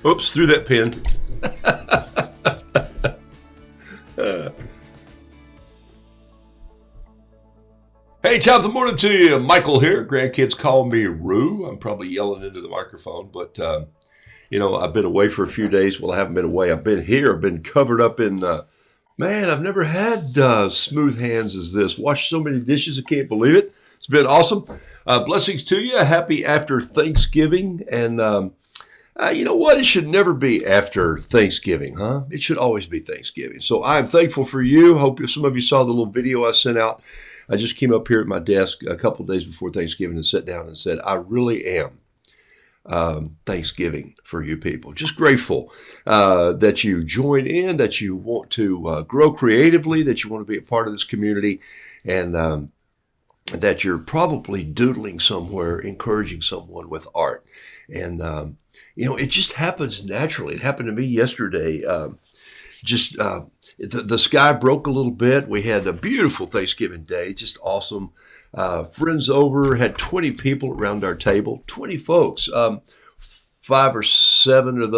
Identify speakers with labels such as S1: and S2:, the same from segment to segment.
S1: Oops, threw that pen. Hey, top of the morning to you. Michael here. Grandkids call me Roo. I'm probably yelling into the microphone, but I've been away for a few days. Well, I haven't been away. I've been here. I've been covered up in. Man, I've never had smooth hands as this. Washed so many dishes, I can't believe it. It's been awesome. Blessings to you. Happy after Thanksgiving. And you know what? It should never be after Thanksgiving, huh? It should always be Thanksgiving. So I'm thankful for you. Hope some of you saw the little video I sent out. I just came up here at my desk a couple of days before Thanksgiving and sat down and said, I really am Thanksgiving for you people. Just grateful that you join in, that you want to grow creatively, that you want to be a part of this community, and that you're probably doodling somewhere, encouraging someone with art. And, it just happens naturally. It happened to me yesterday. The sky broke a little bit. We had a beautiful Thanksgiving day, just awesome. Friends over, had 20 people around our table, 20 folks. 6 or 7 of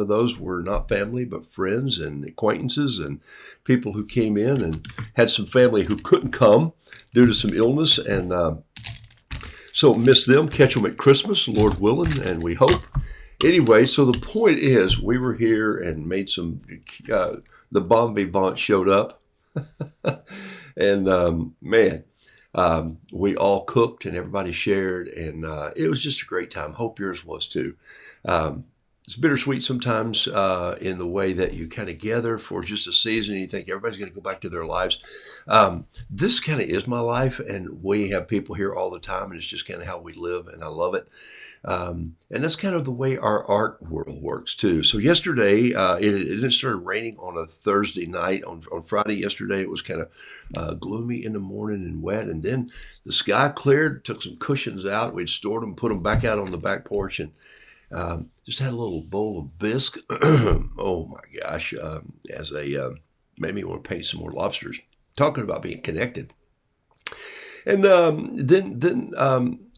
S1: those were not family, but friends and acquaintances and people who came in, and had some family who couldn't come due to some illness. And so miss them, catch them at Christmas, Lord willing, and we hope. Anyway, so the point is, we were here and made some, the bon vivant showed up. And we all cooked and everybody shared, and it was just a great time. Hope yours was too. It's bittersweet sometimes in the way that you kind of gather for just a season and you think everybody's going to go back to their lives. This kind of is my life, and we have people here all the time, and it's just kind of how we live, and I love it. And that's kind of the way our art world works too. So yesterday, it started raining on a Thursday night. On Friday yesterday, it was kind of gloomy in the morning and wet. And then the sky cleared, took some cushions out. We'd stored them, put them back out on the back porch, and just had a little bowl of bisque. Oh my gosh. Made me want to paint some more lobsters. Talking about being connected. And then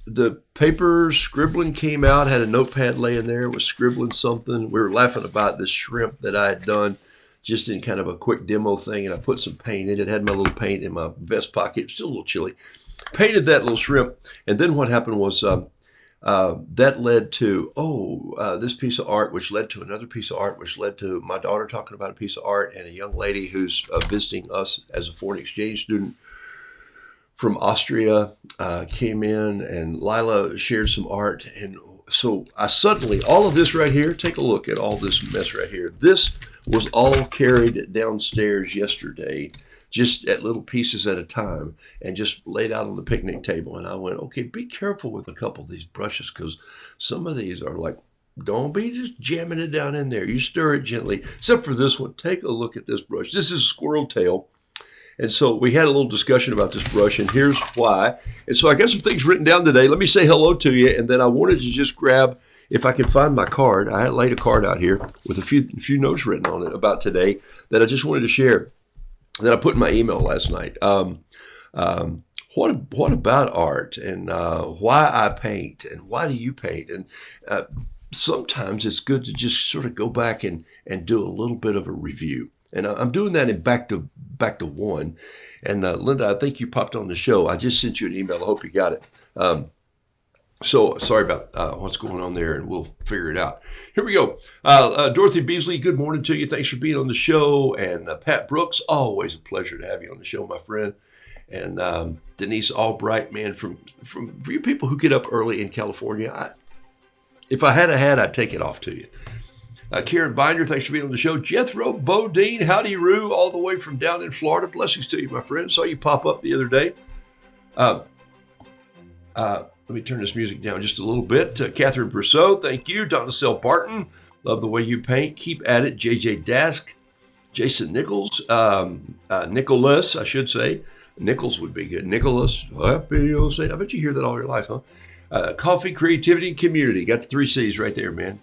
S1: the paper scribbling came out, had a notepad laying there, was scribbling something. We were laughing about this shrimp that I had done just in kind of a quick demo thing, and I put some paint in it. Had my little paint in my vest pocket. It was still a little chilly. Painted that little shrimp, and then what happened was that led to, this piece of art, which led to another piece of art, which led to my daughter talking about a piece of art, and a young lady who's visiting us as a foreign exchange student from Austria came in, and Lila shared some art. And so I suddenly, all of this right here, take a look at all this mess right here. This was all carried downstairs yesterday, just at little pieces at a time, and just laid out on the picnic table. And I went, okay, be careful with a couple of these brushes, because some of these are like, don't be just jamming it down in there. You stir it gently, except for this one. Take a look at this brush. This is Squirrel Tail. And so we had a little discussion about this brush, and here's why. And so I got some things written down today. Let me say hello to you, and then I wanted to just grab, if I can find my card. I had laid a card out here with a few notes written on it about today that I just wanted to share, that I put in my email last night. What about art, and why I paint, and why do you paint? And sometimes it's good to just sort of go back and do a little bit of a review. And I'm doing that in back to one. And Linda, I think you popped on the show. I just sent you an email. I hope you got it. So sorry about what's going on there, and we'll figure it out. Here we go. Dorothy Beasley, good morning to you. Thanks for being on the show. And Pat Brooks, always a pleasure to have you on the show, my friend. And Denise Albright, man, for you people who get up early in California, if I had a hat, I'd take it off to you. Karen Binder, thanks for being on the show. Jethro Bodine, howdy Roo, all the way from down in Florida. Blessings to you, my friend. Saw you pop up the other day. Let me turn this music down just a little bit. Catherine Brousseau, thank you. Donna Sell Barton, love the way you paint. Keep at it. JJ Dask, Jason Nichols, Nicholas, I should say. Nichols would be good. Nicholas, happy old Saint. I bet you hear that all your life, huh? Coffee, creativity, and community. Got the 3 C's right there, man.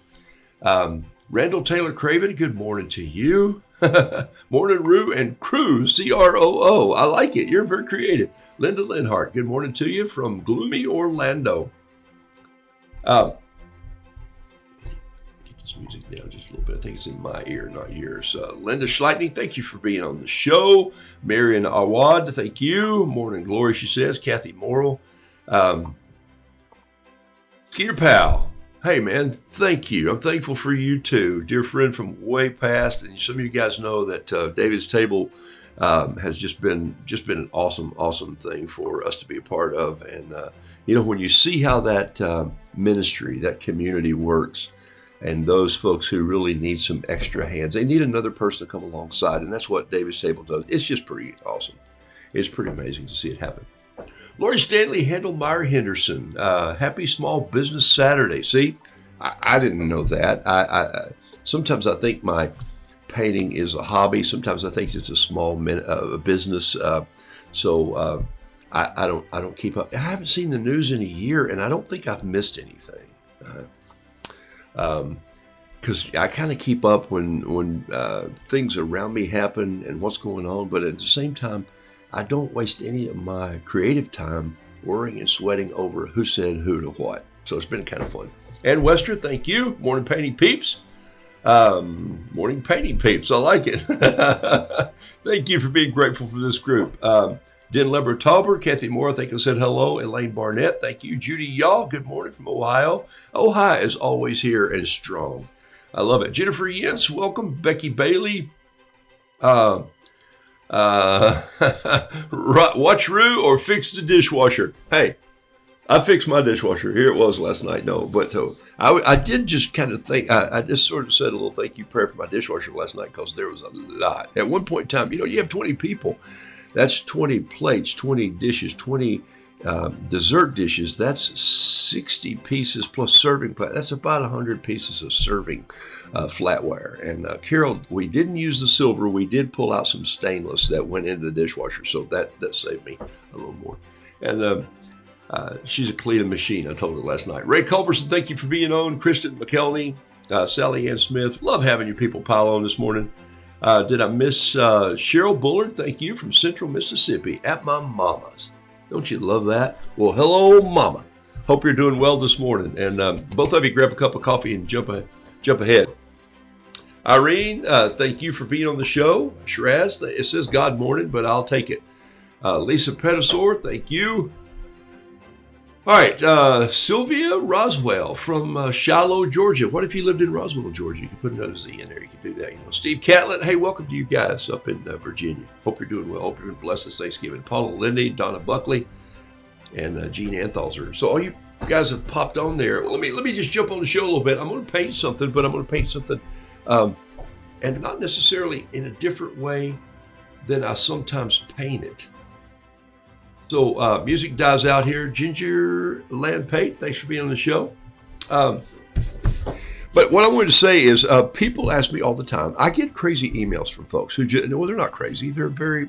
S1: Randall Taylor Craven, good morning to you. Morning, Roo and Crew, CROO. I like it. You're very creative. Linda Linhart, good morning to you from gloomy Orlando. this music down just a little bit. I think it's in my ear, not yours. Linda Schleitney, thank you for being on the show. Marion Awad, thank you. Morning Glory, she says. Kathy Morrill. Skeeter Pal, hey man, thank you. I'm thankful for you too. Dear friend from way past. And some of you guys know that David's Table has just been an awesome thing for us to be a part of. And, when you see how that ministry, that community works, and those folks who really need some extra hands, they need another person to come alongside. And that's what David's Table does. It's just pretty awesome. It's pretty amazing to see it happen. Lori Stanley, Handelmeyer Henderson, happy Small Business Saturday. See, I didn't know that. I sometimes I think my painting is a hobby. Sometimes I think it's a small business. So I don't keep up. I haven't seen the news in a year, and I don't think I've missed anything. Because I kind of keep up when things around me happen and what's going on, but at the same time, I don't waste any of my creative time worrying and sweating over who said who to what. So it's been kind of fun. And Wester, thank you. Morning Painting Peeps. Morning Painting Peeps. I like it. Thank you for being grateful for this group. Den Leber Tauber, Kathy Moore, I think I said hello. Elaine Barnett, thank you. Judy Y'all, good morning from Ohio. Ohio is always here and strong. I love it. Jennifer Yentz, welcome. Becky Bailey. Watch Roo or fix the dishwasher. Hey, I fixed my dishwasher. Here it was last night. No, but I did just kind of think, I just sort of said a little thank you prayer for my dishwasher last night because there was a lot. At one point in time, you have 20 people. That's 20 plates, 20 dishes, 20 dessert dishes. That's 60 pieces plus serving plate. That's about 100 pieces of serving flatware. And Carol, we didn't use the silver. We did pull out some stainless that went into the dishwasher. So that saved me a little more. And she's a cleaning machine. I told her last night. Ray Culberson, thank you for being on. Kristen McKelney, Sally Ann Smith. Love having you people pile on this morning. Did I miss Cheryl Bullard? Thank you from Central Mississippi at my mama's. Don't you love that? Well, hello, Mama. Hope you're doing well this morning. And both of you grab a cup of coffee and jump ahead. Irene, thank you for being on the show. Shiraz, it says God morning, but I'll take it. Lisa Pedisor, thank you. All right, Sylvia Roswell from Shiloh, Georgia. What if you lived in Roswell, Georgia? You could put another Z in there. You could do that. Steve Catlett, hey, welcome to you guys up in Virginia. Hope you're doing well. Hope you're blessed this Thanksgiving. Paula Lindy, Donna Buckley, and Gene Anthalzer. So all you guys have popped on there. Well, let me just jump on the show a little bit. I'm going to paint something, but I'm going to paint something, and not necessarily in a different way than I sometimes paint it. So music dies out here. Ginger Land Pate, thanks for being on the show. But what I wanted to say is people ask me all the time. I get crazy emails from folks who just, well, they're not crazy. They're very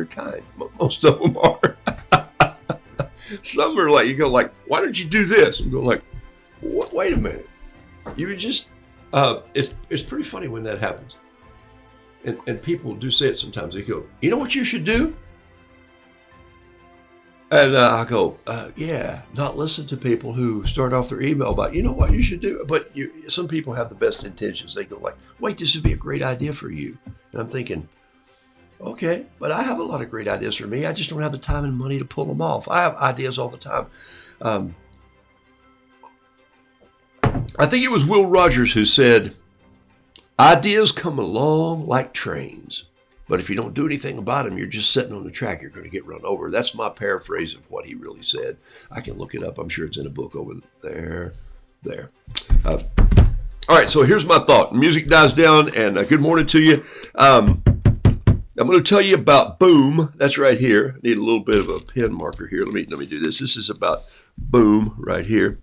S1: kind. Most of them are. Some are like, you go like, why don't you do this? And go like, wait a minute. You were just, it's pretty funny when that happens. And people do say it sometimes. They go, you know what you should do? And I go, yeah, not listen to people who start off their email about, you know what you should do. But some people have the best intentions. They go like, wait, this would be a great idea for you. And I'm thinking, okay, but I have a lot of great ideas for me. I just don't have the time and money to pull them off. I have ideas all the time. I think it was Will Rogers who said, ideas come along like trains. But if you don't do anything about them, you're just sitting on the track. You're going to get run over. That's my paraphrase of what he really said. I can look it up. I'm sure it's in a book over there. All right, so here's my thought. Music dies down, and good morning to you. I'm going to tell you about Boom. That's right here. I need a little bit of a pen marker here. Let me do this. This is about Boom right here.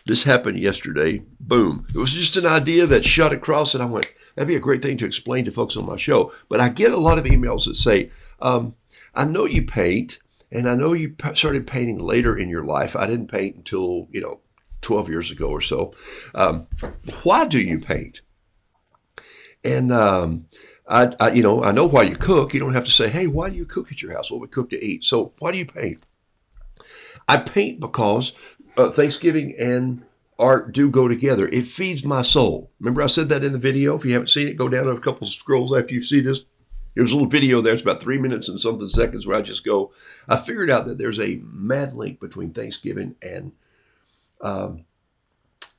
S1: This happened yesterday. Boom. It was just an idea that shot across, and I went, that'd be a great thing to explain to folks on my show. But I get a lot of emails that say, I know you paint, and I know you started painting later in your life. I didn't paint until, 12 years ago or so. Why do you paint? And I know why you cook. You don't have to say, hey, why do you cook at your house? Well, we cook to eat. So why do you paint? I paint because Thanksgiving and art do go together. It feeds my soul. Remember I said that in the video? If you haven't seen it, go down a couple scrolls after you see this. There's a little video there. It's about 3 minutes and something seconds where I just go, I figured out that there's a mad link between Thanksgiving and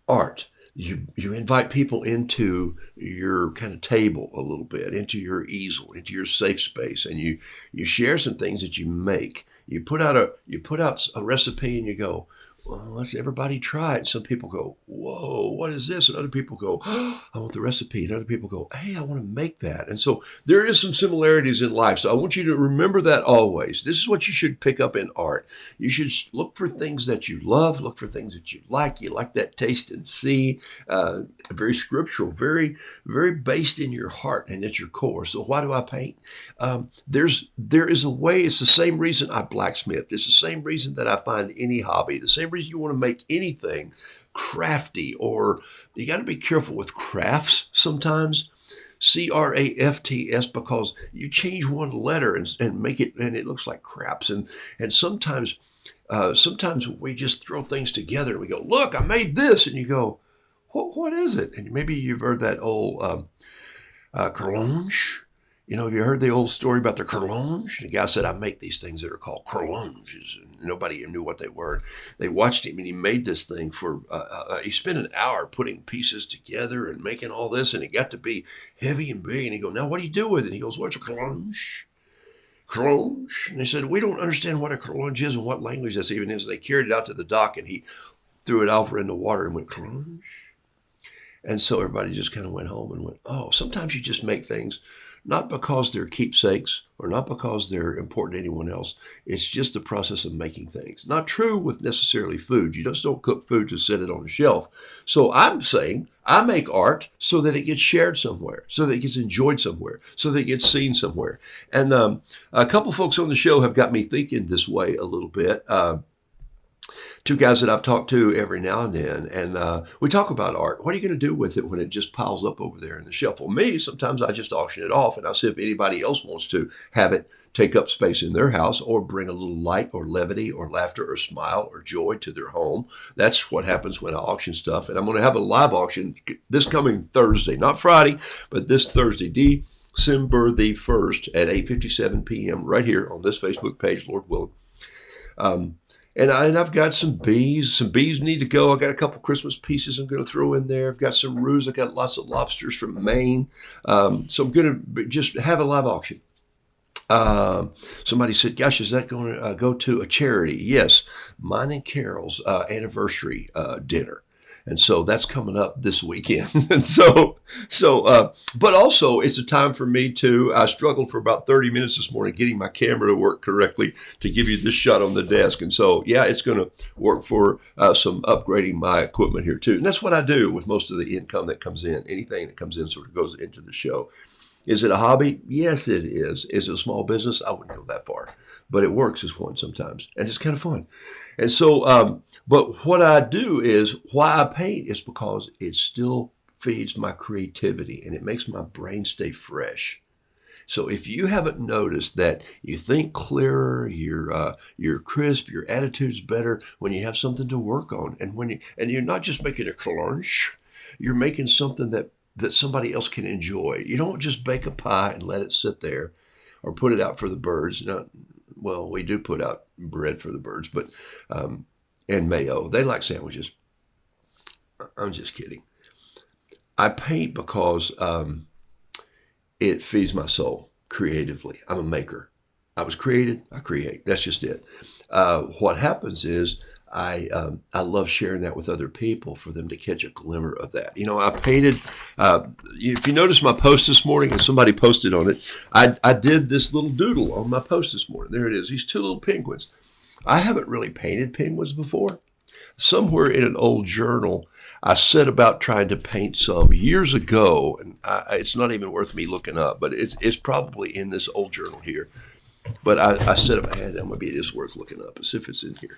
S1: art. You invite people into your kind of table a little bit, into your easel, into your safe space, and you share some things that you make. You put out a recipe and you go, well, let's everybody try it. Some people go, whoa, what is this? And other people go, oh, I want the recipe. And other people go, hey, I want to make that. And so there is some similarities in life. So I want you to remember that always. This is what you should pick up in art. You should look for things that you love, look for things that you like. You like that taste and see. Very scriptural, very, very based in your heart and at your core. So why do I paint? There is a way. It's the same reason I blacksmith. It's the same reason that I find any hobby. The same reason you want to make anything crafty, or you got to be careful with crafts sometimes. crafts, because you change one letter and make it, and it looks like craps. And sometimes we just throw things together and we go, look, I made this, and you go, what is it? And maybe you've heard that old collage. Have you heard the old story about the collage? The guy said, I make these things that are called collages. And nobody knew what they were. They watched him, and he made this thing for, he spent an hour putting pieces together and making all this, and it got to be heavy and big. And he goes, now what do you do with it? And he goes, what's a collage? Collage? And they said, we don't understand what a collage is and what language this even is. And they carried it out to the dock, and he threw it over in the water and went, collage? And so everybody just kind of went home and went, oh, sometimes you just make things not because they're keepsakes or not because they're important to anyone else. It's just the process of making things. Not true with necessarily food. You just don't cook food to set it on the shelf. So I'm saying I make art so that it gets shared somewhere, so that it gets enjoyed somewhere, so that it gets seen somewhere. And a couple folks on the show have got me thinking this way a little bit. Two guys that I've talked to every now and then, and we talk about art. What are you going to do with it when it just piles up over there in the shelf? Well, me, sometimes I just auction it off, and I see if anybody else wants to have it take up space in their house or bring a little light or levity or laughter or smile or joy to their home. That's what happens when I auction stuff. And I'm going to have a live auction this coming Thursday, not Friday, but this Thursday, December the 1st at 8:57 p.m. right here on this Facebook page, Lord willing. And I've got some bees. Some bees need to go. I got a couple Christmas pieces I'm going to throw in there. I've got some roos. I got lots of lobsters from Maine. So I'm going to just have a live auction. Somebody said, gosh, is that going to go to a charity? Yes, mine and Carol's anniversary dinner. And so that's coming up this weekend. And but also it's a time for me to, I struggled for about 30 minutes this morning getting my camera to work correctly to give you this shot on the desk. And so, yeah, it's going to work for some upgrading my equipment here too. And that's what I do with most of the income that comes in. Anything that comes in sort of goes into the show. Is it a hobby? Yes, it is. Is it a small business? I wouldn't go that far, but it works as one sometimes, and it's kind of fun. And so, but what I do is, why I paint is because it still feeds my creativity and it makes my brain stay fresh. So if you haven't noticed that you think clearer, you're crisp, your attitude's better when you have something to work on, and you're not just making a collage, you're making something that somebody else can enjoy. You don't just bake a pie and let it sit there or put it out for the birds. Well, we do put out bread for the birds, but and mayo. They like sandwiches. I'm just kidding. I paint because it feeds my soul creatively. I'm a maker. I was created, I create. That's just it. What happens is I love sharing that with other people for them to catch a glimmer of that. I painted, if you notice my post this morning, and somebody posted on it, I did this little doodle on my post this morning. There it is, these two little penguins. I haven't really painted penguins before. Somewhere in an old journal, I set about trying to paint some years ago, and it's not even worth me looking up, but it's probably in this old journal here. But I set up, maybe it is worth looking up, as if it's in here.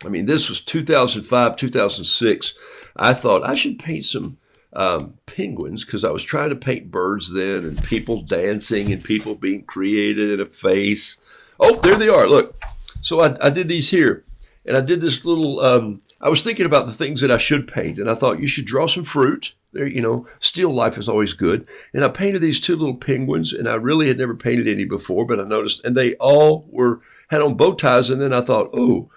S1: This was 2005, 2006. I thought I should paint some penguins because I was trying to paint birds then and people dancing and people being created in a face. Oh, there they are. Look. So I did these here. And I did this little, I was thinking about the things that I should paint. And I thought you should draw some fruit. There, still life is always good. And I painted these two little penguins, and I really had never painted any before, but I noticed, and they all had on bow ties. And then I thought, oh,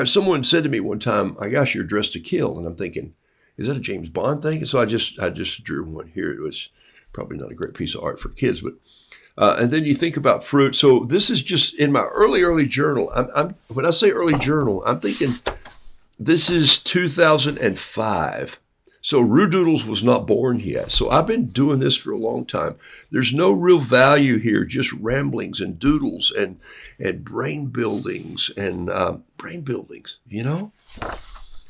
S1: someone said to me one time, "I gosh, you're dressed to kill." And I'm thinking, is that a James Bond thing? And so I just drew one here. It was probably not a great piece of art for kids, but and then you think about fruit. So this is just in my early journal. When I say early journal, I'm thinking this is 2005. So Roo Doodles was not born yet. So I've been doing this for a long time. There's no real value here, just ramblings and doodles and brain buildings and brain buildings,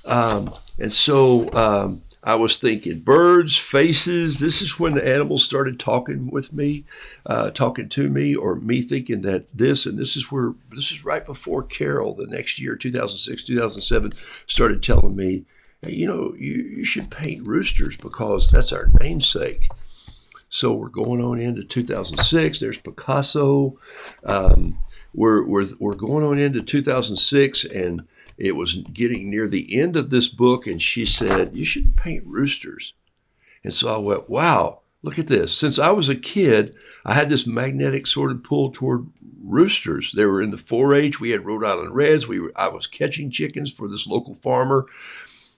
S1: And so I was thinking birds, faces. This is when the animals started talking with me, talking to me, or me thinking that this is right before Carol the next year, 2006, 2007, started telling me, hey, you should paint roosters because that's our namesake. So we're going on into 2006. There's Picasso. We're going on into 2006, and it was getting near the end of this book, and she said, you should paint roosters. And so I went, wow, look at this. Since I was a kid, I had this magnetic sort of pull toward roosters. They were in the 4-H. We had Rhode Island Reds. I was catching chickens for this local farmer.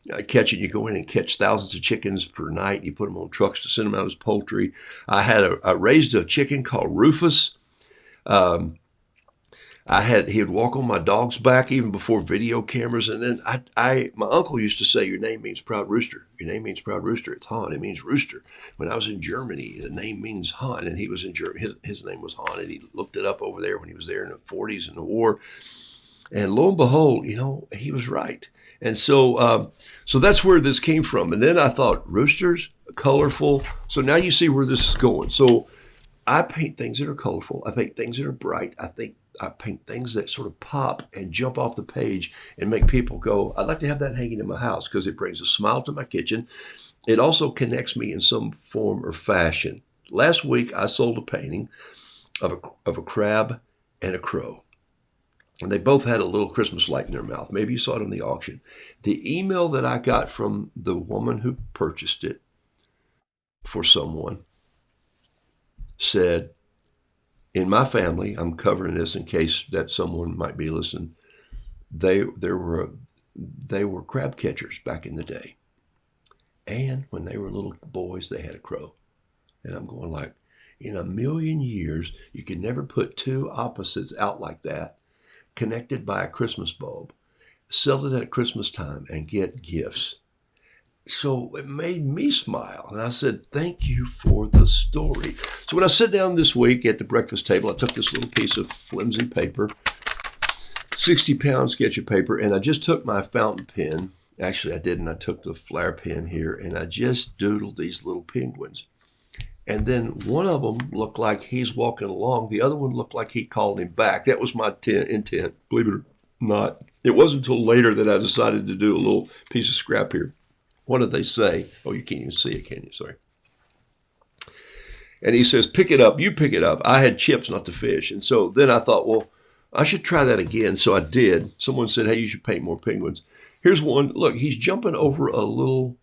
S1: You go in and catch thousands of chickens per night. You put them on trucks to send them out as poultry. I raised a chicken called Rufus. He would walk on my dog's back even before video cameras. And then my uncle used to say, your name means proud rooster. Your name means proud rooster. It's Han. It means rooster. When I was in Germany, the name means Han, and he was in Germany. His name was Han, and he looked it up over there when he was there in the 40s in the war. And lo and behold, he was right. And so that's where this came from. And then I thought, roosters, colorful. So now you see where this is going. So I paint things that are colorful. I paint things that are bright. I paint things that sort of pop and jump off the page and make people go, I'd like to have that hanging in my house because it brings a smile to my kitchen. It also connects me in some form or fashion. Last week, I sold a painting of a crab and a crow. And they both had a little Christmas light in their mouth. Maybe you saw it on the auction. The email that I got from the woman who purchased it for someone said, in my family, I'm covering this in case that someone might be listening, they were crab catchers back in the day. And when they were little boys, they had a crow. And I'm going like, in a million years, you can never put two opposites out like that, connected by a Christmas bulb, sell it at Christmas time and get gifts. So it made me smile. And I said, thank you for the story. So when I sat down this week at the breakfast table, I took this little piece of flimsy paper, 60-pound sketch of paper, and I just took my fountain pen. Actually, I didn't. I took the Flair pen here, and I just doodled these little penguins. And then one of them looked like he's walking along. The other one looked like he called him back. That was my intent, believe it or not. It wasn't until later that I decided to do a little piece of scrap here. What did they say? Oh, you can't even see it, can you? Sorry. And he says, pick it up. You pick it up. I had chips, not the fish. And so then I thought, well, I should try that again. So I did. Someone said, hey, you should paint more penguins. Here's one. Look, he's jumping over a little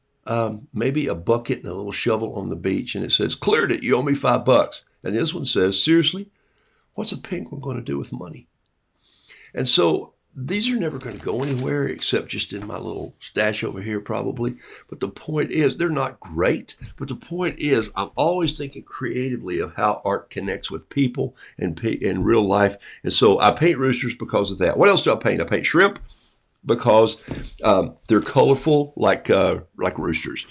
S1: maybe a bucket and a little shovel on the beach, and it says, cleared it, you owe me $5. And this one says, seriously, what's a penguin going to do with money? And so these are never going to go anywhere except just in my little stash over here probably. But the point is, they're not great, but the point is I'm always thinking creatively of how art connects with people and in real life. And so I paint roosters because of that. What else do I paint? I paint shrimp, because they're colorful like roosters.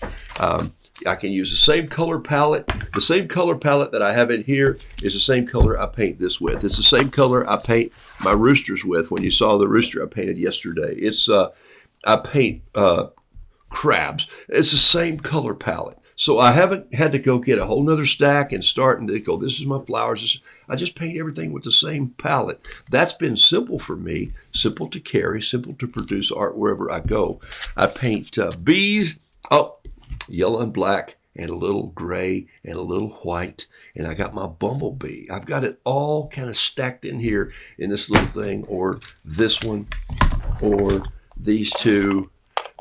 S1: I can use the same color palette. The same color palette that I have in here is the same color I paint this with. It's the same color I paint my roosters with. When you saw the rooster I painted yesterday, I paint crabs. It's the same color palette. So I haven't had to go get a whole nother stack and start and go, this is my flowers. I just paint everything with the same palette. That's been simple for me, simple to carry, simple to produce art wherever I go. I paint bees, yellow and black, and a little gray and a little white. And I got my bumblebee. I've got it all kind of stacked in here in this little thing, or this one, or these two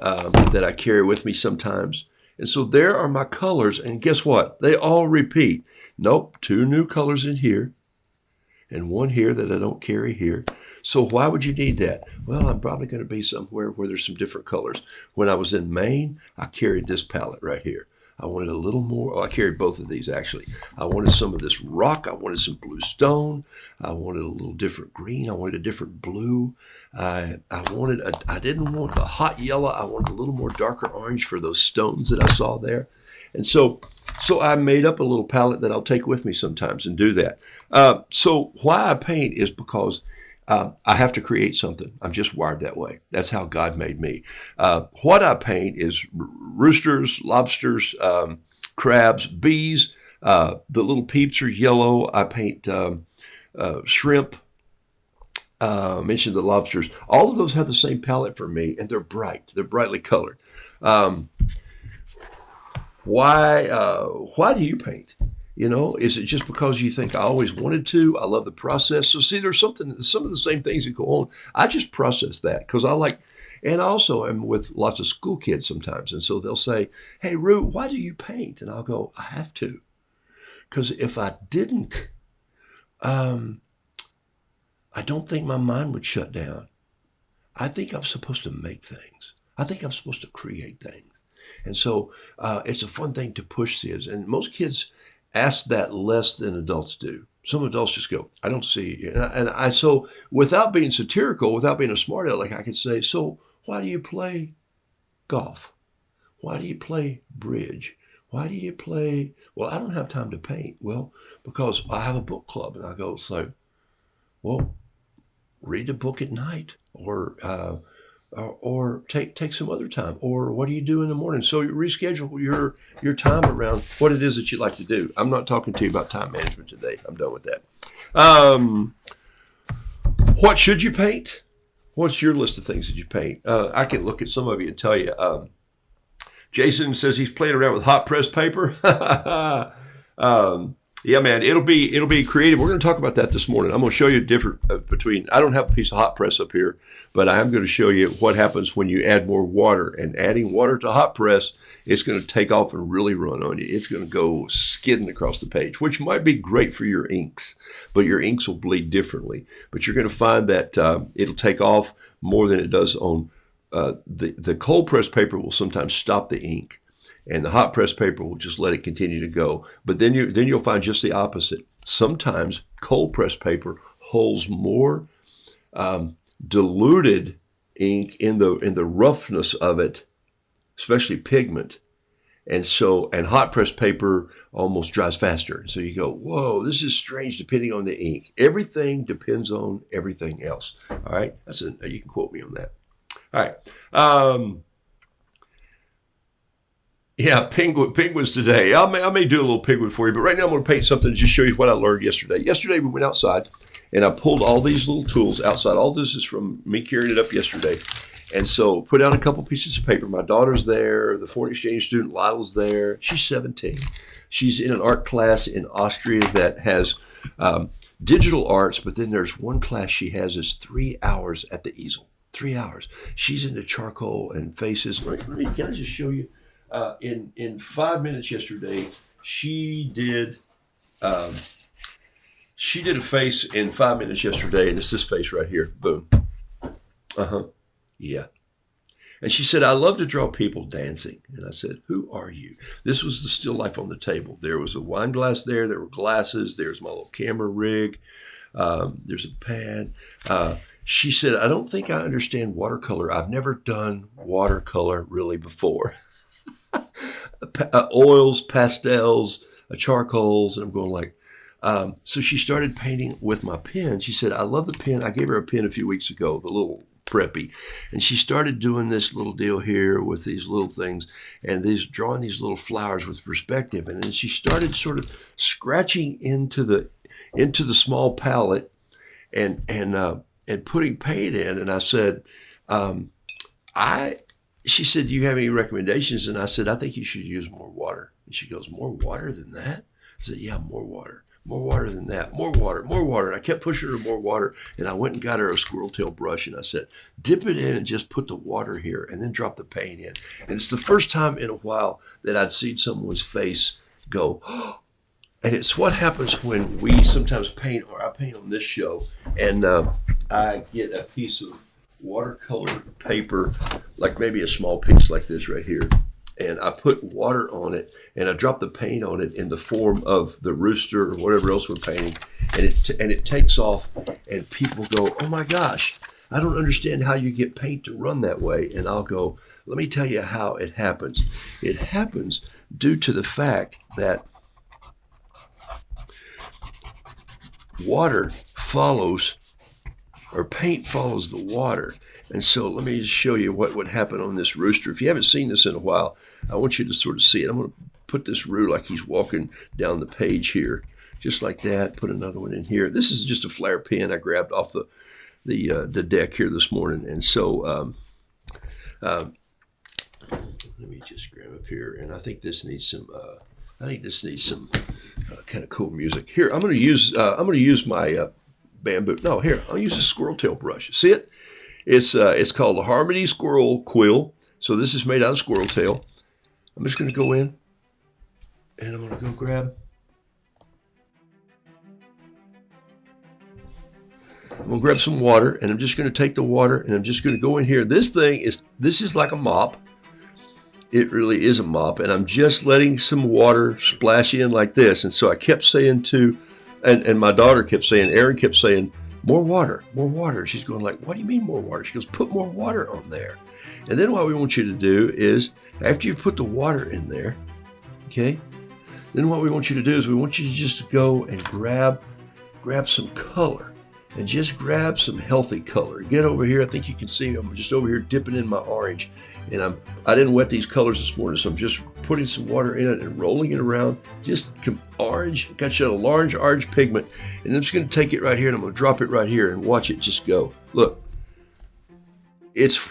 S1: that I carry with me sometimes. And so there are my colors, and guess what? They all repeat. Nope, 2 new colors in here, and 1 here that I don't carry here. So why would you need that? Well, I'm probably going to be somewhere where there's some different colors. When I was in Maine, I carried this palette right here. I wanted a little more. Oh, I carried both of these actually. I wanted some of this rock. I wanted some blue stone. I wanted a little different green. I wanted a different blue. I didn't want the hot yellow. I wanted a little more darker orange for those stones that I saw there. And so I made up a little palette that I'll take with me sometimes and do that. So why I paint is because I have to create something. I'm just wired that way. That's how God made me. What I paint is roosters, lobsters, crabs, bees. The little peeps are yellow. I paint shrimp. Mentioned the lobsters. All of those have the same palette for me, and they're bright. They're brightly colored. Why do you paint? You know, is it just because you think I always wanted to? I love the process. So see, there's some of the same things that go on. I just process that because I like, and I also am with lots of school kids sometimes. And so they'll say, hey, Rue, why do you paint? And I'll go, I have to. Because if I didn't, I don't think my mind would shut down. I think I'm supposed to make things. I think I'm supposed to create things. And so it's a fun thing to push kids. And most kids ask that less than adults do. Some adults just go, I don't see. So without being satirical, without being a smart aleck, I could say, so why do you play golf? Why do you play bridge? Why do you play? Well, I don't have time to paint. Well, because I have a book club. And I go, so, well, read a book at night or take some other time, or what do you do in the morning? So you reschedule your time around what it is that you like to do. I'm not talking to you about time management today. I'm done with that. What should you paint? What's your list of things that you paint? I can look at some of you and tell you. Jason says he's playing around with hot press paper. Yeah, man, it'll be creative. We're going to talk about that this morning. I'm going to show you different between. I don't have a piece of hot press up here, but I am going to show you what happens when you add more water. And adding water to hot press, it's going to take off and really run on you. It's going to go skidding across the page, which might be great for your inks, but your inks will bleed differently. But you're going to find that it'll take off more than it does on the cold press paper. Will sometimes stop the ink. And the hot press paper will just let it continue to go. But then you'll find just the opposite. Sometimes cold press paper holds more diluted ink in the roughness of it, especially pigment. And hot press paper almost dries faster. So you go, whoa, this is strange depending on the ink. Everything depends on everything else. All right, you can quote me on that. All right. Yeah, penguins today. I may do a little penguin for you, but right now I'm going to paint something to just show you what I learned yesterday. Yesterday we went outside, and I pulled all these little tools outside. All this is from me carrying it up yesterday. And so put down a couple pieces of paper. My daughter's there. The foreign exchange student Lila's there. She's 17. She's in an art class in Austria that has digital arts, but then there's one class she has is 3 hours at the easel. 3 hours. She's into charcoal and faces. Can I just show you? In 5 minutes yesterday, she did a face in 5 minutes yesterday, and it's this face right here. Boom. Yeah. And she said, I love to draw people dancing. And I said, who are you? This was the still life on the table. There was a wine glass there. There were glasses. There's my little camera rig. There's a pad. She said, I don't think I understand watercolor. I've never done watercolor really before. Oils, pastels, charcoals, and I'm going like, so she started painting with my pen. She said, I love the pen. I gave her a pen a few weeks ago, the little Preppy, and she started doing this little deal here with these little things and drawing these little flowers with perspective. And then she started sort of scratching into the small palette and putting paint in. And I said, she said, do you have any recommendations? And I said, I think you should use more water. And she goes, more water than that? I said, yeah, more water. more water than that, more water, more water. And I kept pushing her more water. And I went and got her a squirrel tail brush. And I said, dip it in and just put the water here and then drop the paint in. And it's the first time in a while that I'd seen someone's face go, oh. And it's what happens when we sometimes paint, or I paint on this show, and I get a piece of watercolor paper, like maybe a small piece like this right here, and I put water on it, and I drop the paint on it in the form of the rooster or whatever else we're painting, and it takes off, and people go, oh my gosh, I don't understand how you get paint to run that way. And I'll go, let me tell you how it happens. It happens due to the fact that water follows, or paint follows the water. And so let me just show you what would happen on this rooster. If you haven't seen this in a while, I want you to sort of see it. I'm going to put this Roo like he's walking down the page here, just like that. Put another one in here. This is just a flare pen I grabbed off the deck here this morning. And so let me just grab up here. And I think this needs some kind of cool music. Here, I'm going to use my bamboo. No, here, I'll use a squirrel tail brush. See it? It's called a Harmony Squirrel Quill. So this is made out of squirrel tail. I'm just going to go in, and I'm going to go grab. I'm going to grab some water, and I'm just going to take the water, and I'm just going to go in here. This is like a mop. It really is a mop, and I'm just letting some water splash in like this. And so I kept saying and my daughter kept saying, Erin kept saying, more water, more water. She's going like, what do you mean more water? She goes, put more water on there. And then what we want you to do is, after you put the water in there, okay, then what we want you to do is we want you to just go and grab some color. And just grab some healthy color. Get over here. I think you can see I'm just over here dipping in my orange. And I didn't wet these colors this morning, so I'm just putting some water in it and rolling it around. Just orange. Got you a large orange pigment. And I'm just going to take it right here and I'm going to drop it right here and watch it just go. Look.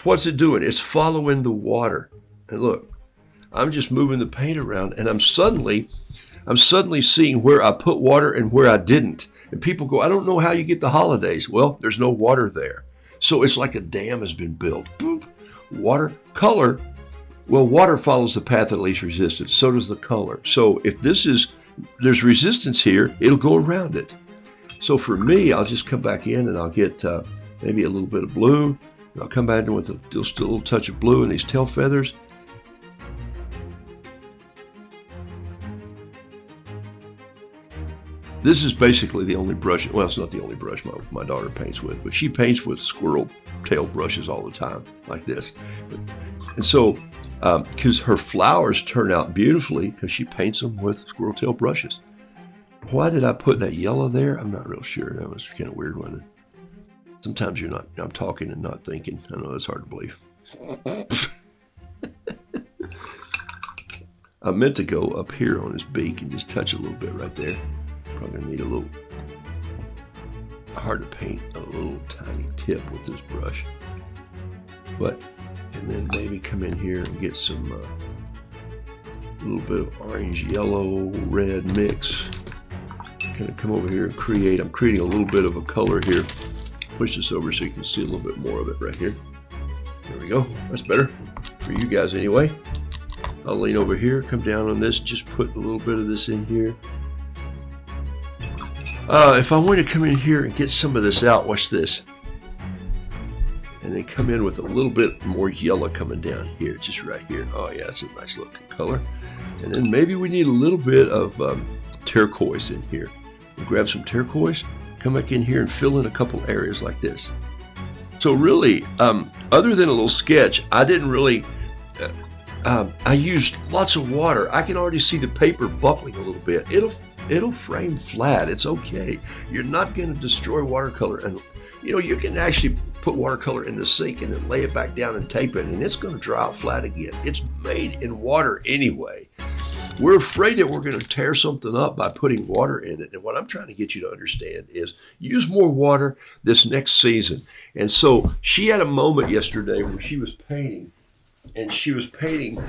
S1: What's it doing? It's following the water. And look, I'm just moving the paint around, and I'm suddenly seeing where I put water and where I didn't. And people go, I don't know how you get the holidays. Well, there's no water there. So it's like a dam has been built. Boop. Water, color. Well, water follows the path of least resistance. So does the color. So if there's resistance here, it'll go around it. So for me, I'll just come back in and I'll get maybe a little bit of blue. And I'll come back in with just a little touch of blue in these tail feathers. This is basically the only brush. Well, it's not the only brush my daughter paints with, but she paints with squirrel tail brushes all the time, like this. And so, because her flowers turn out beautifully, because she paints them with squirrel tail brushes. Why did I put that yellow there? I'm not real sure. That was kind of weird, wasn't it? Sometimes I'm talking and not thinking. I know that's hard to believe. I meant to go up here on his beak and just touch a little bit right there. Probably gonna need a little, hard to paint a little tiny tip with this brush. And then maybe come in here and get some little bit of orange, yellow, red mix. Kind of come over here and I'm creating a little bit of a color here. Push this over so you can see a little bit more of it right here. There we go. That's better for you guys anyway. I'll lean over here, come down on this, just put a little bit of this in here. If I want to come in here and get some of this out, watch this. And then come in with a little bit more yellow coming down here, just right here. Oh yeah, it's a nice looking color. And then maybe we need a little bit of turquoise in here. We'll grab some turquoise, come back in here and fill in a couple areas like this. So really, other than a little sketch, I didn't really, I used lots of water. I can already see the paper buckling a little bit. It'll frame flat. It's okay. You're not going to destroy watercolor. And, you can actually put watercolor in the sink and then lay it back down and tape it, and it's going to dry out flat again. It's made in water anyway. We're afraid that we're going to tear something up by putting water in it. And what I'm trying to get you to understand is use more water this next season. And so she had a moment yesterday where she was painting. And she was painting.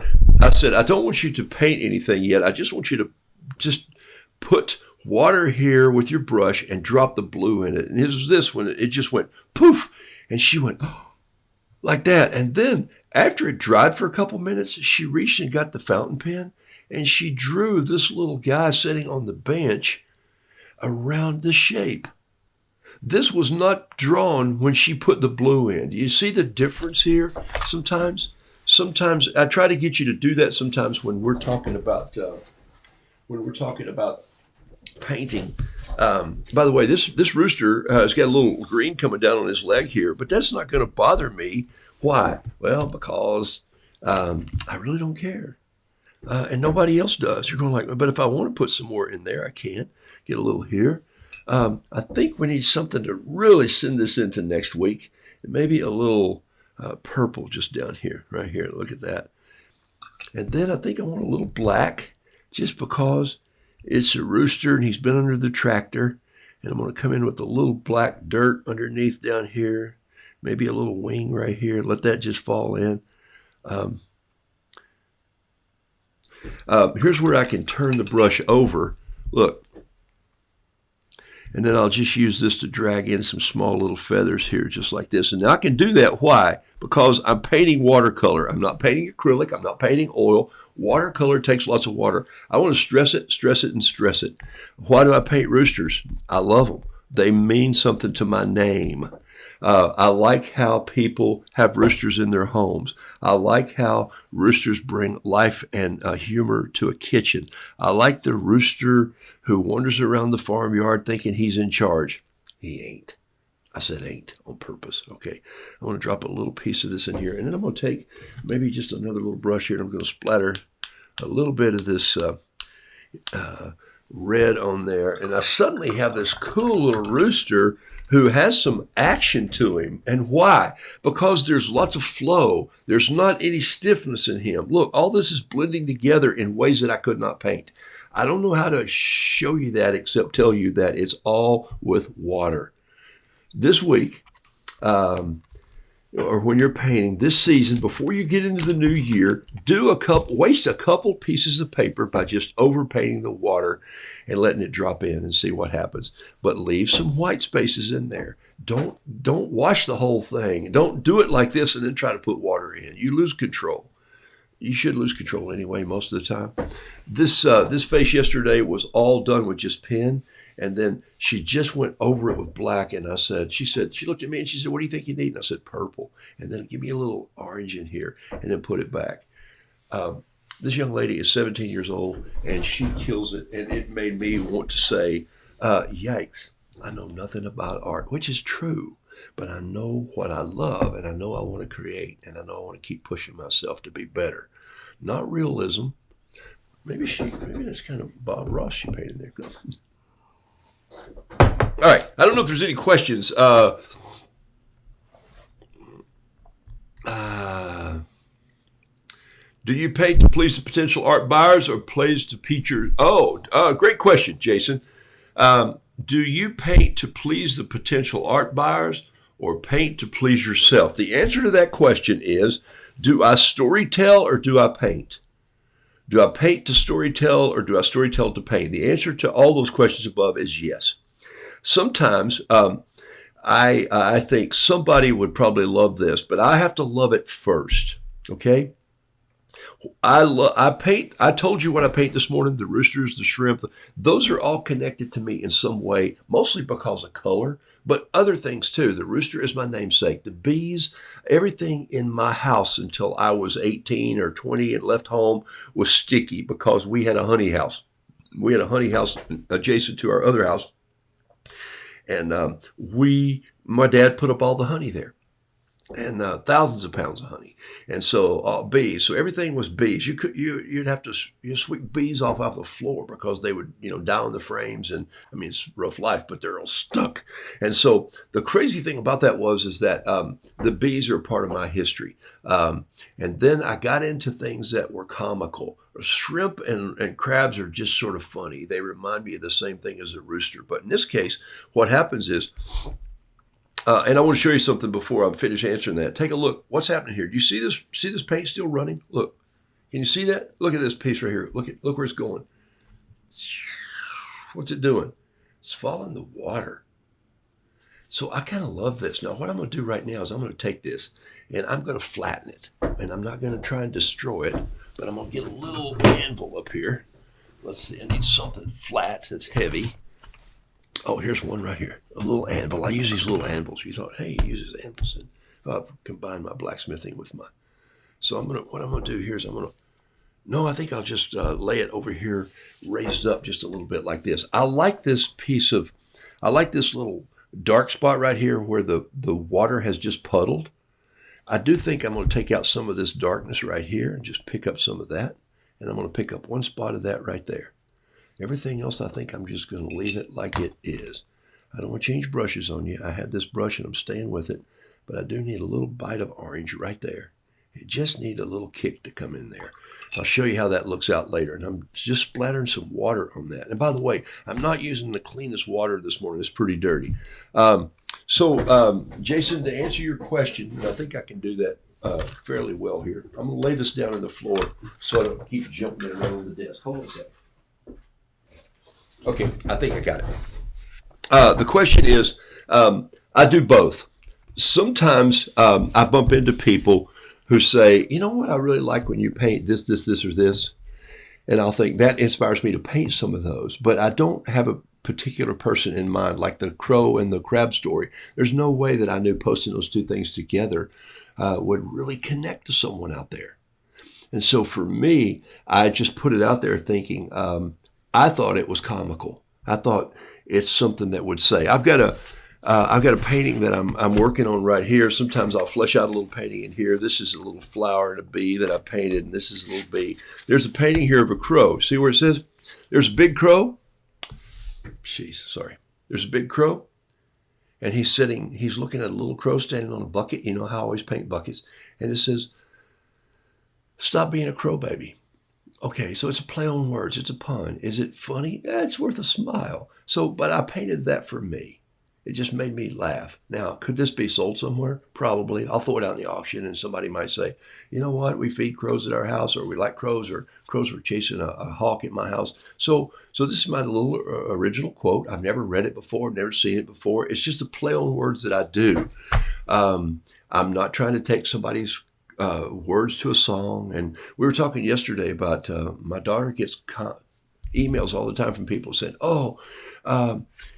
S1: I said, I don't want you to paint anything yet. I just want you to just put water here with your brush and drop the blue in it. And it was this one, it just went poof. And she went like that. And then after it dried for a couple minutes, she reached and got the fountain pen and she drew this little guy sitting on the bench around the shape. This was not drawn when she put the blue in. Do you see the difference here? Sometimes I try to get you to do that sometimes when we're talking about painting. By the way, this rooster has got a little green coming down on his leg here, but that's not going to bother me. Why? Well, because I really don't care. And nobody else does. You're going like, but if I want to put some more in there, I can. Get a little here. I think we need something to really send this into next week. Maybe a little purple just down here, right here. Look at that. And then I think I want a little black just because it's a rooster and he's been under the tractor. And I'm going to come in with a little black dirt underneath down here. Maybe a little wing right here. Let that just fall in. Here's where I can turn the brush over. Look. And then I'll just use this to drag in some small little feathers here, just like this. And I can do that. Why? Because I'm painting watercolor. I'm not painting acrylic. I'm not painting oil. Watercolor takes lots of water. I want to stress it, and stress it. Why do I paint roosters? I love them. They mean something to my name. I like how people have roosters in their homes. I like how roosters bring life and humor to a kitchen. I like the rooster who wanders around the farmyard thinking he's in charge. He ain't. I said ain't on purpose. Okay. I want to drop a little piece of this in here. And then I'm going to take maybe just another little brush here. And I'm going to splatter a little bit of this red on there. And I suddenly have this cool little rooster who has some action to him. And why? Because there's lots of flow. There's not any stiffness in him. Look, all this is blending together in ways that I could not paint. I don't know how to show you that except tell you that it's all with water. This week, or when you're painting this season, before you get into the new year, waste a couple pieces of paper by just overpainting the water and letting it drop in and see what happens. But leave some white spaces in there. Don't wash the whole thing. Don't do it like this and then try to put water in. You lose control. You should lose control anyway most of the time. This face yesterday was all done with just pen. And then she just went over it with black. And she looked at me and she said, what do you think you need? And I said, purple. And then give me a little orange in here and then put it back. This young lady is 17 years old and she kills it. And it made me want to say, yikes, I know nothing about art, which is true. But I know what I love and I know I want to create and I know I want to keep pushing myself to be better. Not realism. Maybe that's kind of Bob Ross she painted there. All right. I don't know if there's any questions. Do you paint to please the potential art buyers or please to feature? Great question, Jason. Do you paint to please the potential art buyers or paint to please yourself? The answer to that question is, do I storytell or do I paint? Do I paint to storytell or do I storytell to paint? The answer to all those questions above is yes. Sometimes I think somebody would probably love this, but I have to love it first, okay? I paint. I told you what I paint this morning, the roosters, the shrimp, those are all connected to me in some way, mostly because of color, but other things too. The rooster is my namesake. The bees, everything in my house until I was 18 or 20 and left home was sticky because we had a honey house. We had a honey house adjacent to our other house. And my dad put up all the honey there. And thousands of pounds of honey, and so bees. So everything was bees. You'd have to sweep bees off the floor because they would die on the frames. And I mean it's rough life, but they're all stuck. And so the crazy thing about that is that the bees are a part of my history. And then I got into things that were comical. Shrimp and crabs are just sort of funny. They remind me of the same thing as a rooster. But in this case, what happens is. And I want to show you something before I'm finished answering that. Take a look. What's happening here? Do you see this? See this paint still running? Look. Can you see that? Look at this piece right here. Look where it's going. What's it doing? It's following the water. So I kind of love this. Now, what I'm going to do right now is I'm going to take this and I'm going to flatten it. And I'm not going to try and destroy it, but I'm going to get a little anvil up here. Let's see, I need something flat that's heavy. Oh, here's one right here. A little anvil. I use these little anvils. You thought, hey, he uses anvils. And I've combined my blacksmithing with my. So what I'm going to do here is no, I think I'll just lay it over here raised up just a little bit like this. I like this little dark spot right here where the water has just puddled. I do think I'm going to take out some of this darkness right here and just pick up some of that. And I'm going to pick up one spot of that right there. Everything else, I think I'm just going to leave it like it is. I don't want to change brushes on you. I had this brush and I'm staying with it. But I do need a little bite of orange right there. It just needs a little kick to come in there. I'll show you how that looks out later. And I'm just splattering some water on that. And by the way, I'm not using the cleanest water this morning. It's pretty dirty. Jason, to answer your question, and I think I can do that fairly well here. I'm going to lay this down on the floor so I don't keep jumping it around the desk. Hold on a second. Okay, I think I got it. The question is, I do both. Sometimes I bump into people who say, you know what I really like when you paint this, or this. And I'll think that inspires me to paint some of those. But I don't have a particular person in mind, like the crow and the crab story. There's no way that I knew posting those two things together would really connect to someone out there. And so for me, I just put it out there thinking, I thought it was comical. I thought it's something that would say, I've got a painting that I'm working on right here. Sometimes I'll flesh out a little painting in here. This is a little flower and a bee that I painted, and this is a little bee. There's a painting here of a crow. See where it says? There's a big crow. There's a big crow. And he's looking at a little crow standing on a bucket. You know how I always paint buckets. And it says, stop being a crow, baby. Okay, so it's a play on words. It's a pun. Is it funny? It's worth a smile. But I painted that for me. It just made me laugh. Now, could this be sold somewhere? Probably. I'll throw it out in the auction and somebody might say, you know what? We feed crows at our house, or we like crows, or crows were chasing a hawk at my house. So this is my little original quote. I've never read it before. I've never seen it before. It's just a play on words that I do. I'm not trying to take somebody's words to a song. And we were talking yesterday about my daughter gets emails all the time from people saying,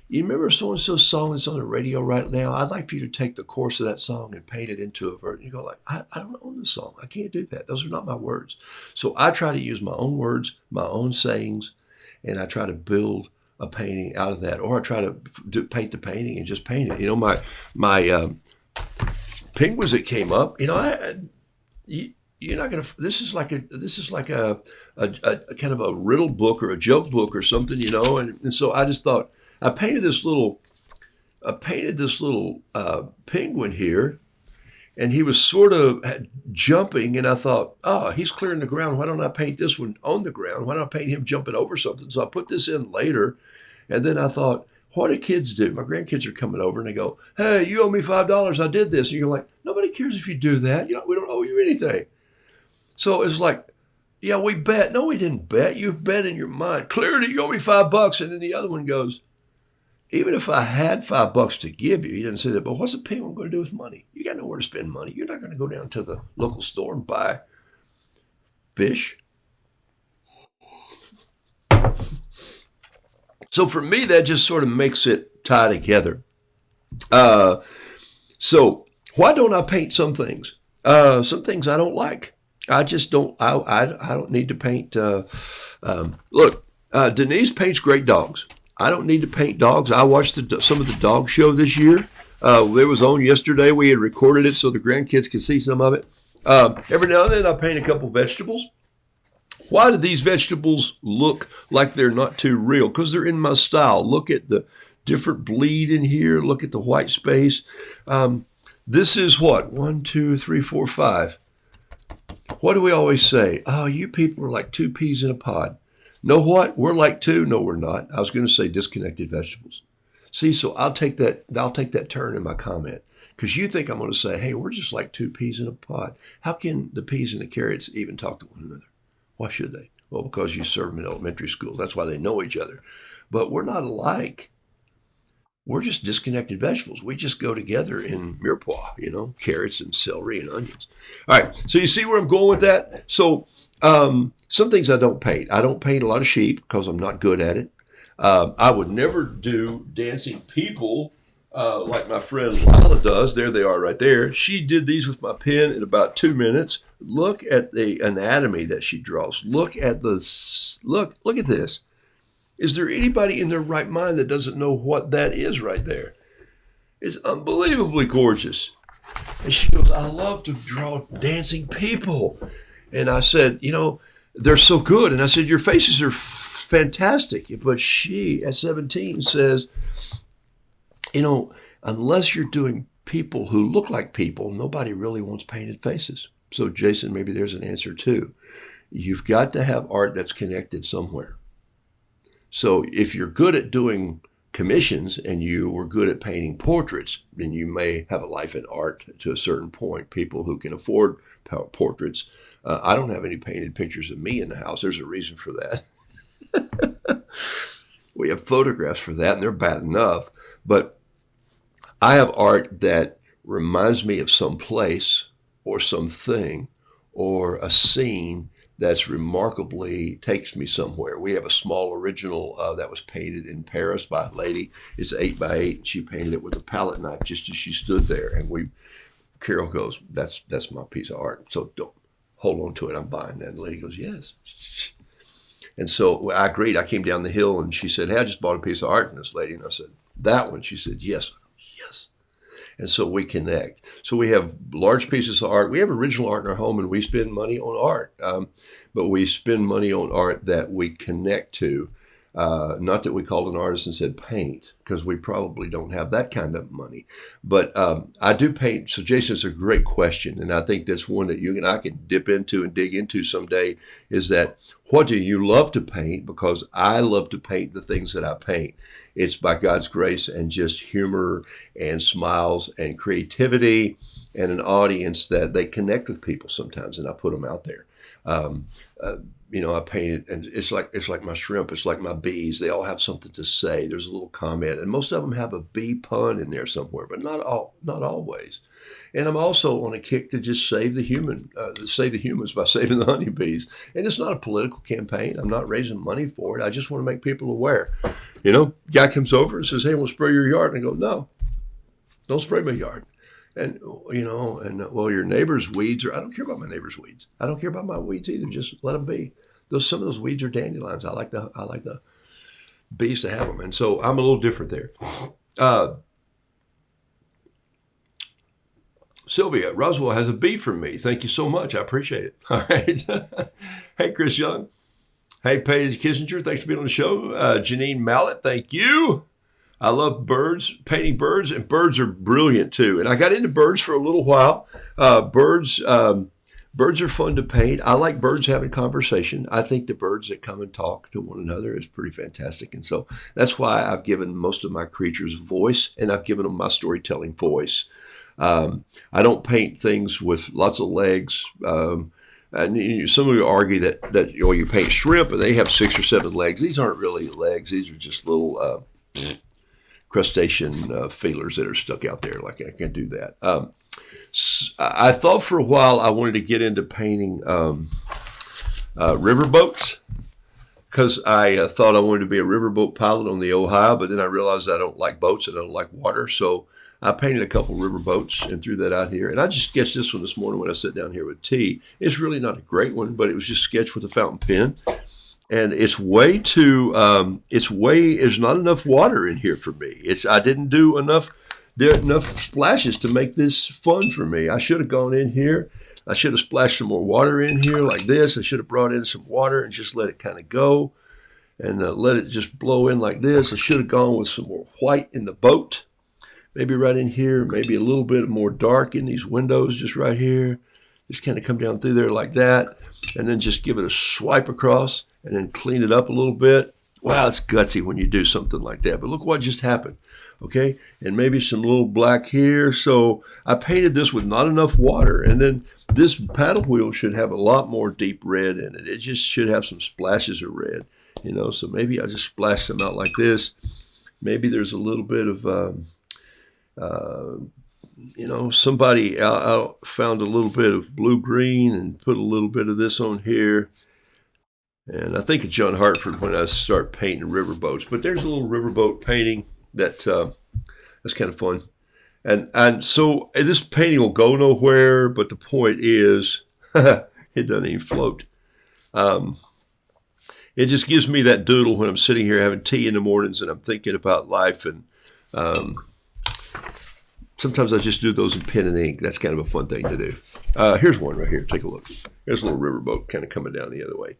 S1: you remember so-and-so's song that's on the radio right now? I'd like for you to take the chorus of that song and paint it into a verse. You go like, I don't own the song. I can't do that. Those are not my words. So I try to use my own words, my own sayings, and I try to build a painting out of that. Or I try to paint the painting and just paint it. You know, my penguins that came up, you know, you're not gonna. This is like a kind of a riddle book or a joke book or something, you know. And so I just thought I painted this little penguin here, and he was sort of jumping, and I thought, he's clearing the ground. Why don't I paint this one on the ground? Why don't I paint him jumping over something? So I put this in later, and then I thought, what do kids do? My grandkids are coming over and they go, hey, you owe me $5. I did this. And you're like, nobody cares if you do that. You know, we don't owe you anything. So it's like, yeah, we bet. No, we didn't bet. You've bet in your mind. Clearly, you owe me $5. And then the other one goes, even if I had $5 to give you, he didn't say that, but what's a penguin going to do with money? You got nowhere to spend money. You're not going to go down to the local store and buy fish. So for me, that just sort of makes it tie together. So why don't I paint some things? Some things I don't like. I just don't. I don't need to paint. Look, Denise paints great dogs. I don't need to paint dogs. I watched some of the dog show this year. It was on yesterday. We had recorded it so the grandkids could see some of it. Every now and then I paint a couple vegetables. Why do these vegetables look like they're not too real? Because they're in my style. Look at the different bleed in here. Look at the white space. This is what? 1, 2, 3, 4, 5. What do we always say? Oh, you people are like two peas in a pod. Know what? We're like two. No, we're not. I was going to say disconnected vegetables. See, so I'll take that turn in my comment. Because you think I'm going to say, hey, we're just like two peas in a pod. How can the peas and the carrots even talk to one another? Why should they? Well, because you serve them in elementary school. That's why they know each other. But we're not alike. We're just disconnected vegetables. We just go together in mirepoix, carrots and celery and onions. All right, so you see where I'm going with that? So some things I don't paint. I don't paint a lot of sheep because I'm not good at it. I would never do dancing people like my friend Lila does. There they are right there. She did these with my pen in about 2 minutes. Look at the anatomy that she draws. Look at this. Look at this. Is there anybody in their right mind that doesn't know what that is right there? It's unbelievably gorgeous. And she goes, I love to draw dancing people. And I said, they're so good. And I said, your faces are fantastic. But she, at 17, says, unless you're doing people who look like people, nobody really wants painted faces. So, Jason, maybe there's an answer too. You've got to have art that's connected somewhere. So if you're good at doing commissions and you were good at painting portraits, then you may have a life in art to a certain point. People who can afford portraits. I don't have any painted pictures of me in the house. There's a reason for that. We have photographs for that, and they're bad enough. But I have art that reminds me of some place or something or a scene that's remarkably takes me somewhere. We have a small original that was painted in Paris by a lady. It's 8x8. And she painted it with a palette knife just as she stood there. And Carol goes, that's my piece of art. So don't hold on to it. I'm buying that. And the lady goes, yes. And so I agreed. I came down the hill and she said, hey, I just bought a piece of art from this lady. And I said, that one? She said, yes. Yes. And so we connect. So we have large pieces of art. We have original art in our home, and we spend money on art. But we spend money on art that we connect to. Not that we called an artist and said paint, because we probably don't have that kind of money. But I do paint. So Jason, it's a great question. And I think that's one that you and I can dip into and dig into someday, is that what do you love to paint? Because I love to paint the things that I paint. It's by God's grace and just humor and smiles and creativity and an audience that they connect with people sometimes, and I put them out there. I painted, and it's like my shrimp. It's like my bees. They all have something to say. There's a little comment, and most of them have a bee pun in there somewhere, but not always. And I'm also on a kick to just save the humans by saving the honeybees. And it's not a political campaign. I'm not raising money for it. I just want to make people aware. Guy comes over and says, hey, we'll spray your yard. And I go, no, don't spray my yard. And, well, your neighbor's weeds I don't care about my neighbor's weeds. I don't care about my weeds either. Just let them be. Some of those weeds are dandelions. I like the bees to have them. And so I'm a little different there. Sylvia, Roswell has a B from me. Thank you so much. I appreciate it. All right. Hey, Chris Young. Hey, Paige Kissinger. Thanks for being on the show. Janine Mallet, thank you. I love birds, painting birds, and birds are brilliant too. And I got into birds for a little while. Birds are fun to paint. I like birds having conversation. I think the birds that come and talk to one another is pretty fantastic. And so that's why I've given most of my creatures a voice, and I've given them my storytelling voice. I don't paint things with lots of legs. And some of you argue that you paint shrimp and they have 6 or 7 legs. These aren't really legs. These are just little crustacean feelers that are stuck out there. Like I can't do that. I thought for a while I wanted to get into painting riverboats, because I thought I wanted to be a riverboat pilot on the Ohio, but then I realized I don't like boats and I don't like water. So I painted a couple riverboats and threw that out here. And I just sketched this one this morning when I sat down here with tea. It's really not a great one, but it was just sketched with a fountain pen. And there's not enough water in here for me. I didn't do enough splashes to make this fun for me. I should have gone in here. I should have splashed some more water in here like this. I should have brought in some water and just let it kind of go and let it just blow in like this. I should have gone with some more white in the boat. Maybe right in here, maybe a little bit more dark in these windows just right here. Just kind of come down through there like that, and then just give it a swipe across and then clean it up a little bit. Wow, it's gutsy when you do something like that. But look what just happened. Okay, and maybe some little black here. So I painted this with not enough water, and then this paddle wheel should have a lot more deep red in it. It just should have some splashes of red, so maybe I just splash them out like this. Maybe there's a little bit of somebody out found a little bit of blue green and put a little bit of this on here. And I think of John Hartford when I start painting riverboats. But there's a little riverboat painting that's kind of fun. And so this painting will go nowhere, but the point is it doesn't even float. It just gives me that doodle when I'm sitting here having tea in the mornings and I'm thinking about life. And sometimes I just do those in pen and ink. That's kind of a fun thing to do. Here's one right here. Take a look. There's a little riverboat kind of coming down the other way.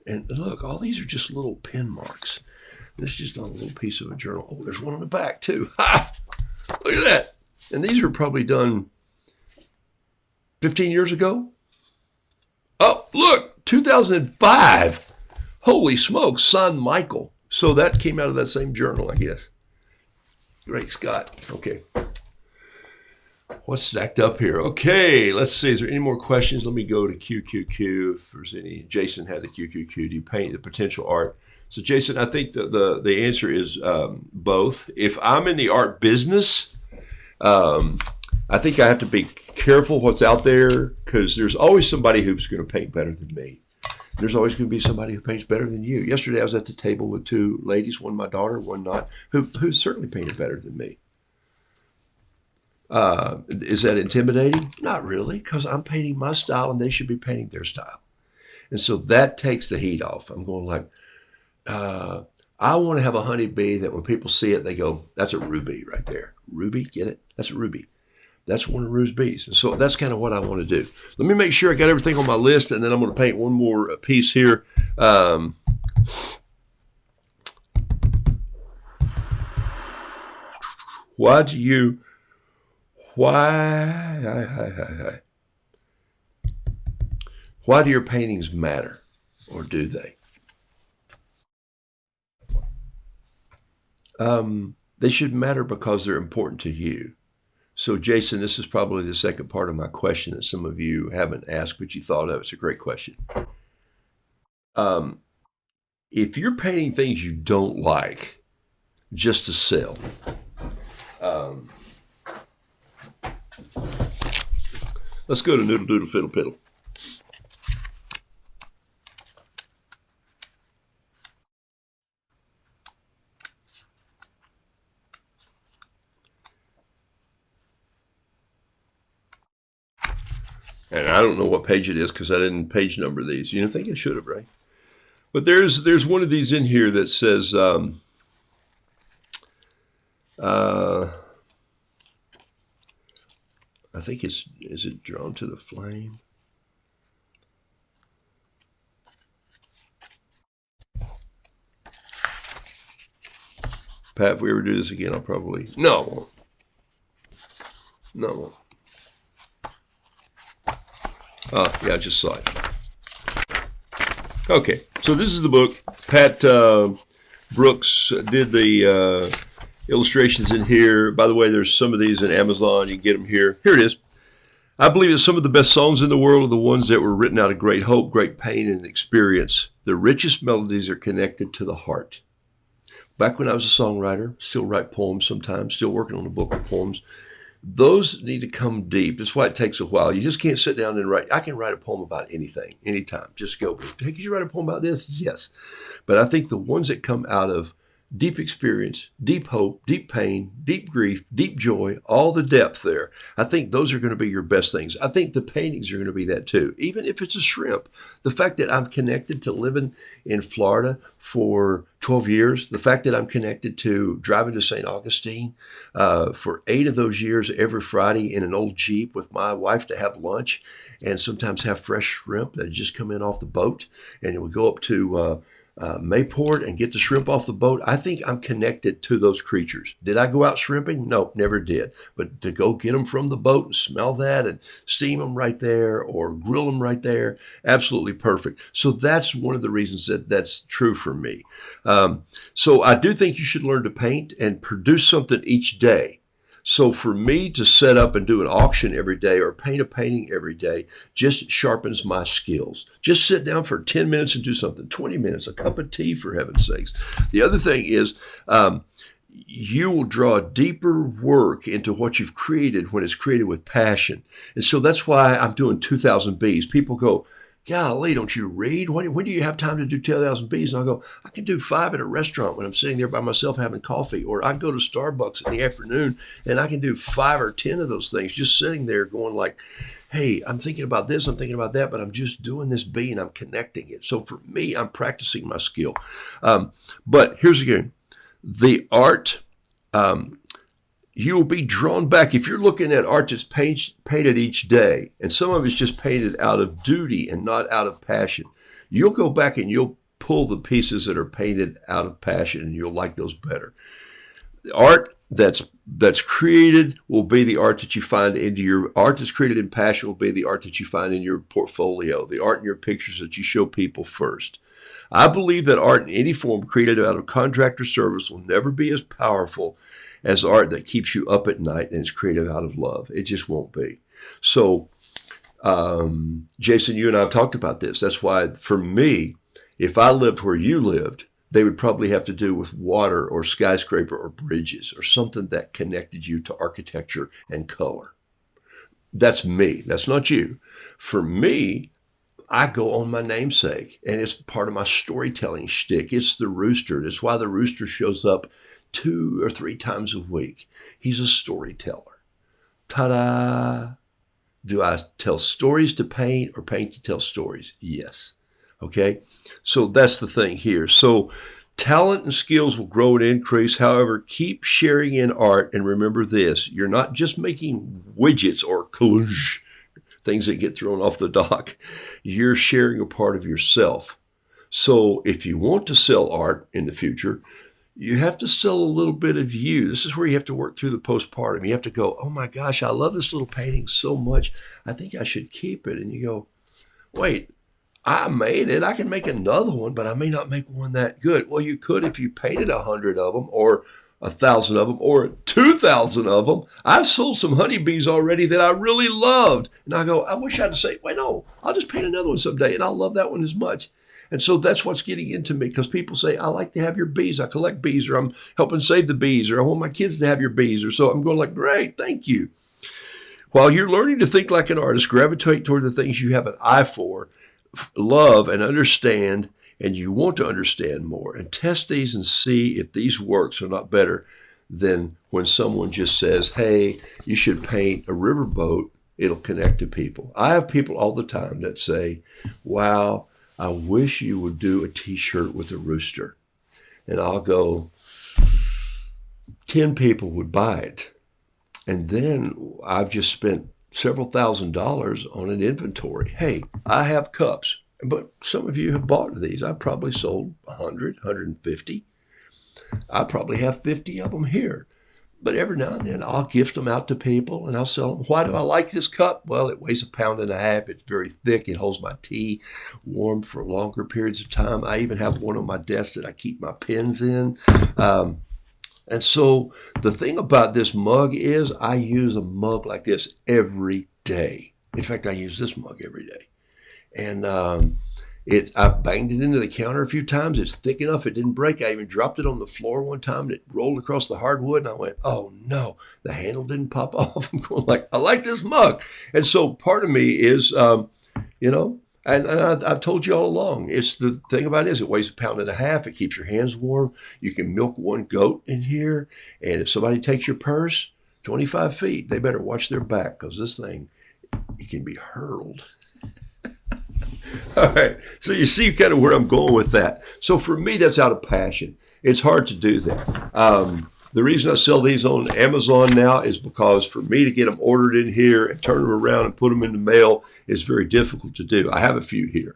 S1: And look, all these are just little pen marks. This is just on a little piece of a journal. Oh, there's one on the back too. Ha! Look at that. And these were probably done 15 years ago. Oh, look, 2005. Holy smokes, son Michael. So that came out of that same journal, I guess. Great Scott. Okay. What's stacked up here? Okay, let's see. Is there any more questions? Let me go to QQQ if there's any. Jason had the QQQ. Do you paint the potential art? So, Jason, I think the answer is both. If I'm in the art business, I think I have to be careful what's out there because there's always somebody who's going to paint better than me. There's always going to be somebody who paints better than you. Yesterday, I was at the table with two ladies, one my daughter, one not, who certainly painted better than me. Is that intimidating? Not really, because I'm painting my style and they should be painting their style. And so that takes the heat off. I'm going like, I want to have a honeybee that when people see it, they go, that's a ruby right there. Ruby, get it? That's a ruby. That's one of Rue's bees. And so that's kind of what I want to do. Let me make sure I got everything on my list, and then I'm going to paint one more piece here. Why do your paintings matter, or do they? They should matter because they're important to you. So, Jason, this is probably the second part of my question that some of you haven't asked, but you thought of. It's a great question. If you're painting things you don't like just to sell, let's go to Noodle Doodle Fiddle Piddle. And I don't know what page it is because I didn't page number these. You don't think I should have, right? But there's one of these in here that says, I think is it Drawn to the Flame? Pat, if we ever do this again, I'll probably, no, I won't. No, I won't. Yeah, I just saw it. Okay, so this is the book. Pat Brooks did the illustrations in here. By the way, there's some of these in Amazon. You can get them here. Here it is. I believe that some of the best songs in the world are the ones that were written out of great hope, great pain, and experience. The richest melodies are connected to the heart. Back when I was a songwriter, still write poems sometimes, still working on a book of poems. Those need to come deep. That's why it takes a while. You just can't sit down and write. I can write a poem about anything, anytime. Just go, hey, could you write a poem about this? Yes. But I think the ones that come out of deep experience, deep hope, deep pain, deep grief, deep joy, all the depth there, I think those are going to be your best things. I think the paintings are going to be that too. Even if it's a shrimp, the fact that I'm connected to living in Florida for 12 years, the fact that I'm connected to driving to St. Augustine for 8 of those years every Friday in an old Jeep with my wife to have lunch and sometimes have fresh shrimp that had just come in off the boat. And we go up to Mayport and get the shrimp off the boat, I think I'm connected to those creatures. Did I go out shrimping? No, never did. But to go get them from the boat and smell that and steam them right there or grill them right there, absolutely perfect. So that's one of the reasons that that's true for me. So I do think you should learn to paint and produce something each day. So for me to set up and do an auction every day or paint a painting every day just sharpens my skills. Just sit down for 10 minutes and do something, 20 minutes, a cup of tea for heaven's sakes. The other thing is you will draw deeper work into what you've created when it's created with passion. And so that's why I'm doing 2,000 Bees. People go, golly, don't you read? When do you have time to do 10,000 Bees? And I'll go, I can do 5 at a restaurant when I'm sitting there by myself having coffee. Or I go to Starbucks in the afternoon and I can do 5 or 10 of those things just sitting there going like, hey, I'm thinking about this, I'm thinking about that, but I'm just doing this bee and I'm connecting it. So for me, I'm practicing my skill. But here's again, the art, you will be drawn back. If you're looking at art that's painted each day, and some of it's just painted out of duty and not out of passion, you'll go back and you'll pull the pieces that are painted out of passion and you'll like those better. The art that's created will be the art that you find into your art that's created in passion will be the art that you find in your portfolio, the art in your pictures that you show people first. I believe that art in any form created out of contractor service will never be as powerful as art that keeps you up at night and is created out of love. It just won't be. So, Jason, you and I have talked about this. That's why, for me, if I lived where you lived, they would probably have to do with water or skyscraper or bridges or something that connected you to architecture and color. That's me. That's not you. For me, I go on my namesake, and it's part of my storytelling shtick. It's the rooster. That's why the rooster shows up 2 or 3 times a week. He's a storyteller. Ta-da! Do I tell stories to paint or paint to tell stories? Yes. Okay? So that's the thing here. So talent and skills will grow and increase. However, keep sharing in art, and remember this. You're not just making widgets or collage, things that get thrown off the dock. You're sharing a part of yourself. So if you want to sell art in the future, you have to sell a little bit of you. This is where you have to work through the postpartum. You have to go, oh my gosh, I love this little painting so much. I think I should keep it. And you go, wait, I made it. I can make another one, but I may not make one that good. Well, you could if you painted 100 of them or 1,000 of them or 2,000 of them. I've sold some honeybees already that I really loved. And I go, I wish I'd say, wait, no, I'll just paint another one someday. And I'll love that one as much. And so that's what's getting into me, because people say, I like to have your bees. I collect bees, or I'm helping save the bees, or I want my kids to have your bees. Or so I'm going like, great, thank you. While you're learning to think like an artist, gravitate toward the things you have an eye for, love and understand, and you want to understand more, and test these and see if these works are not better than when someone just says, hey, you should paint a riverboat. It'll connect to people. I have people all the time that say, wow, I wish you would do a t-shirt with a rooster. And I'll go, 10 people would buy it. And then I've just spent several $1,000s on an inventory. Hey, I have cups, but some of you have bought these. I probably sold 100, 150. I probably have 50 of them here. But every now and then I'll gift them out to people and I'll sell them. Why do I like this cup? Well, it weighs 1.5 pounds. It's very thick. It holds my tea warm for longer periods of time. I even have one on my desk that I keep my pens in. And so the thing about this mug is I use a mug like this every day. In fact, I use this mug every day. And I've banged it into the counter a few times. It's thick enough it didn't break. I even dropped it on the floor one time and it rolled across the hardwood. And I went, oh no, the handle didn't pop off. I'm going like, I like this mug. And so part of me is, and I've told you all along, it's the thing about it is it weighs 1.5 pounds. It keeps your hands warm. You can milk one goat in here. And if somebody takes your purse 25 feet, they better watch their back, because this thing, it can be hurled. All right. So you see kind of where I'm going with that. So for me, that's out of passion. It's hard to do that. The reason I sell these on Amazon now is because for me to get them ordered in here and turn them around and put them in the mail is very difficult to do. I have a few here.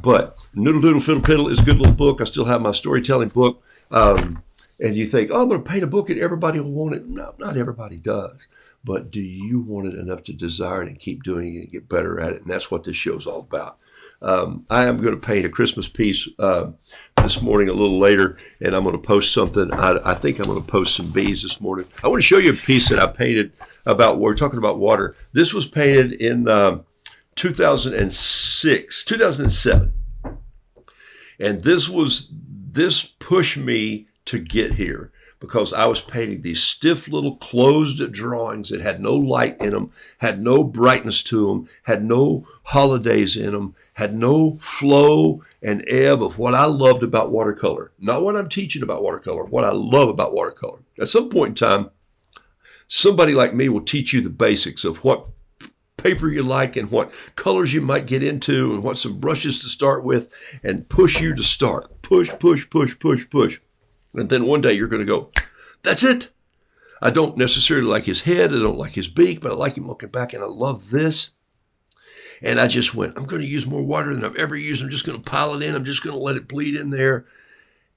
S1: But Noodle Doodle Fiddle Piddle is a good little book. I still have my storytelling book. And you think, oh, I'm going to paint a book and everybody will want it. No, not everybody does. But do you want it enough to desire it and keep doing it and get better at it? And that's what this show's all about. I am going to paint a Christmas piece this morning a little later, and I'm going to post something. I think I'm going to post some bees this morning. I want to show you a piece that I painted about, we're talking about water. This was painted in 2007. And this pushed me to get here because I was painting these stiff little closed drawings that had no light in them, had no brightness to them, had no holidays in them, had no flow and ebb of what I loved about watercolor. Not what I'm teaching about watercolor, what I love about watercolor. At some point in time, somebody like me will teach you the basics of what paper you like and what colors you might get into and what some brushes to start with and push you to start. Push, push, push, push, push. And then one day you're going to go, that's it. I don't necessarily like his head. I don't like his beak, but I like him looking back and I love this. And I just went, I'm going to use more water than I've ever used. I'm just going to pile it in. I'm just going to let it bleed in there.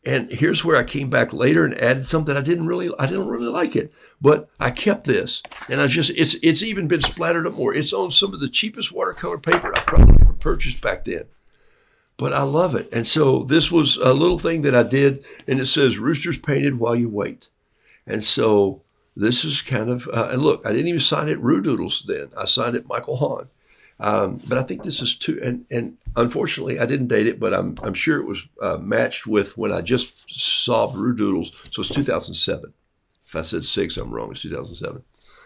S1: And here's where I came back later and added something I didn't really like it, but I kept this, and it's even been splattered up more. It's on some of the cheapest watercolor paper I probably ever purchased back then, but I love it. And so this was a little thing that I did, and it says "Roosters painted while you wait," and so this is kind of and look, I didn't even sign it Roo Doodles then. I signed it Michael Hahn. But I think this is too, and unfortunately I didn't date it, but I'm sure it was matched with when I just saw Roo Doodles. So it's 2007. If I said 6, I'm wrong. It's 2007.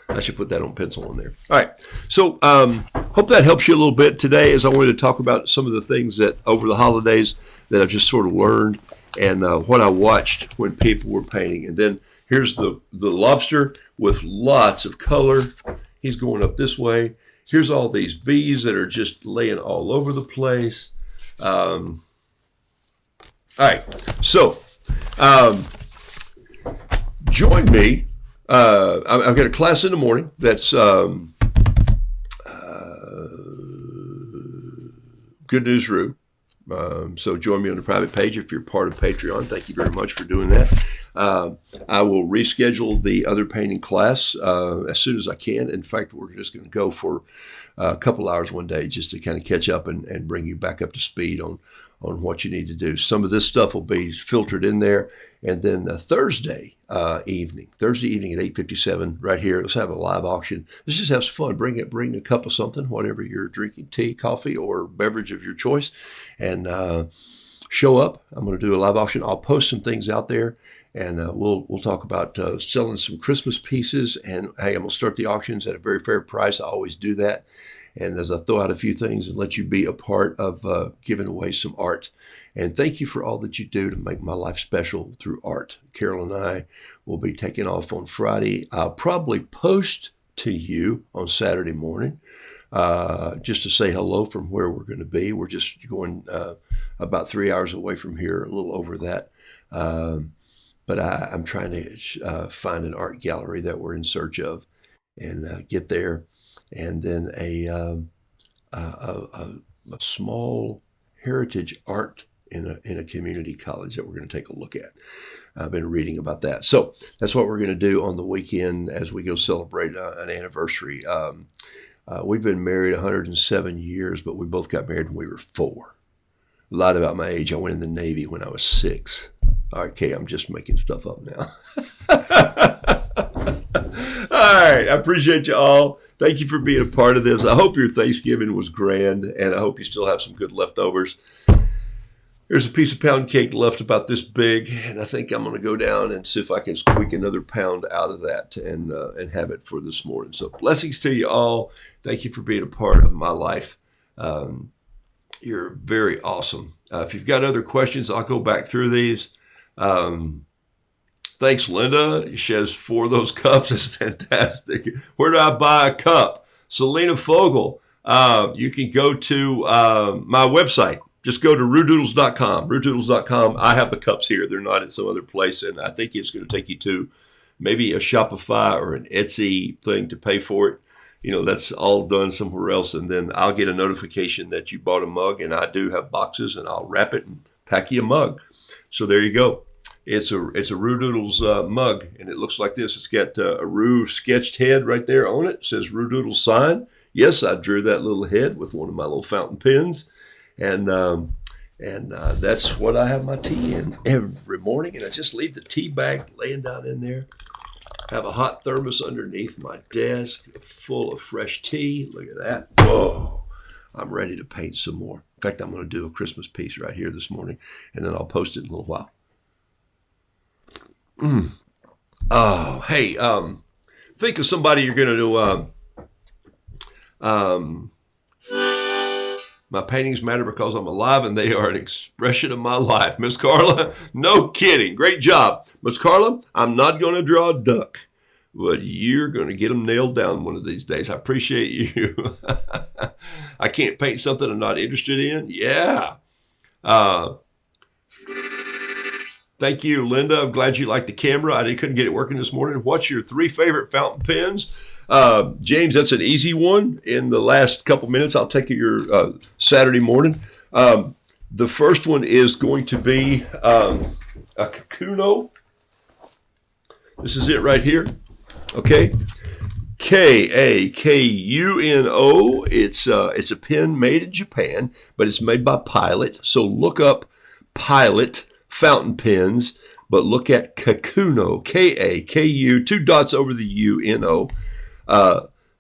S1: I should put that on pencil in there. All right. So hope that helps you a little bit today, as I wanted to talk about some of the things that over the holidays that I've just sort of learned and what I watched when people were painting. And then here's the lobster with lots of color. He's going up this way. Here's all these bees that are just laying all over the place. All right, so join me. I've got a class in the morning that's Good News Roo. So join me on the private page if you're part of Patreon. Thank you very much for doing that. I will reschedule the other painting class as soon as I can. In fact, we're just going to go for a couple hours one day just to kind of catch up and bring you back up to speed on what you need to do. Some of this stuff will be filtered in there. And then Thursday evening at 8:57 right here, let's have a live auction. Let's just have some fun. Bring a cup of something, whatever you're drinking, tea, coffee, or beverage of your choice, and show up. I'm going to do a live auction. I'll post some things out there, and we'll talk about selling some Christmas pieces. And hey, I'm going to start the auctions at a very fair price. I always do that. And as I throw out a few things and let you be a part of giving away some art. And thank you for all that you do to make my life special through art. Carol and I will be taking off on Friday. I'll probably post to you on Saturday morning just to say hello from where we're going to be. We're just going about 3 hours away from here, a little over that. But I'm trying to find an art gallery that we're in search of and get there. And then a small heritage art in a community college that we're going to take a look at. I've been reading about that. So that's what we're going to do on the weekend as we go celebrate an anniversary. We've been married 107 years, but we both got married when we were 4. Lied about my age. I went in the Navy when I was 6. Okay, I'm just making stuff up now. All right, I appreciate you all. Thank you for being a part of this. I hope your Thanksgiving was grand, and I hope you still have some good leftovers. There's a piece of pound cake left about this big, and I think I'm going to go down and see if I can squeak another pound out of that and have it for this morning. So blessings to you all. Thank you for being a part of my life. You're very awesome. If you've got other questions, I'll go back through these. Thanks, Linda. She has 4 of those cups. That's fantastic. Where do I buy a cup? Selena Fogel. You can go to my website. Just go to roodoodles.com. Roodoodles.com. I have the cups here. They're not at some other place, and I think it's going to take you to maybe a Shopify or an Etsy thing to pay for it. that's all done somewhere else. And then I'll get a notification that you bought a mug, and I do have boxes, and I'll wrap it and pack you a mug. So there you go. It's a Roo Doodles mug, and it looks like this. It's got a Roo sketched head right there on it. It says Roo Doodles sign. Yes, I drew that little head with one of my little fountain pens, and that's what I have my tea in every morning. And I just leave the tea bag laying down in there. Have a hot thermos underneath my desk full of fresh tea. Look at that. Whoa. I'm ready to paint some more. In fact, I'm going to do a Christmas piece right here this morning, and then I'll post it in a little while. Oh, hey, think of somebody you're going to do. My paintings matter because I'm alive, and they are an expression of my life. Miss Carla, no kidding. Great job. Miss Carla, I'm not going to draw a duck, but you're going to get them nailed down one of these days. I appreciate you. I can't paint something I'm not interested in. Yeah. Thank you, Linda. I'm glad you liked the camera. I couldn't get it working this morning. What's your 3 favorite fountain pens? James, that's an easy one. In the last couple minutes, I'll take your Saturday morning. The first one is going to be a Kakuno. This is it right here. Okay. Kakuno. It's a pen made in Japan, but it's made by Pilot. So look up Pilot fountain pens, but look at Kakuno. Kaku, 2 dots over the UNO.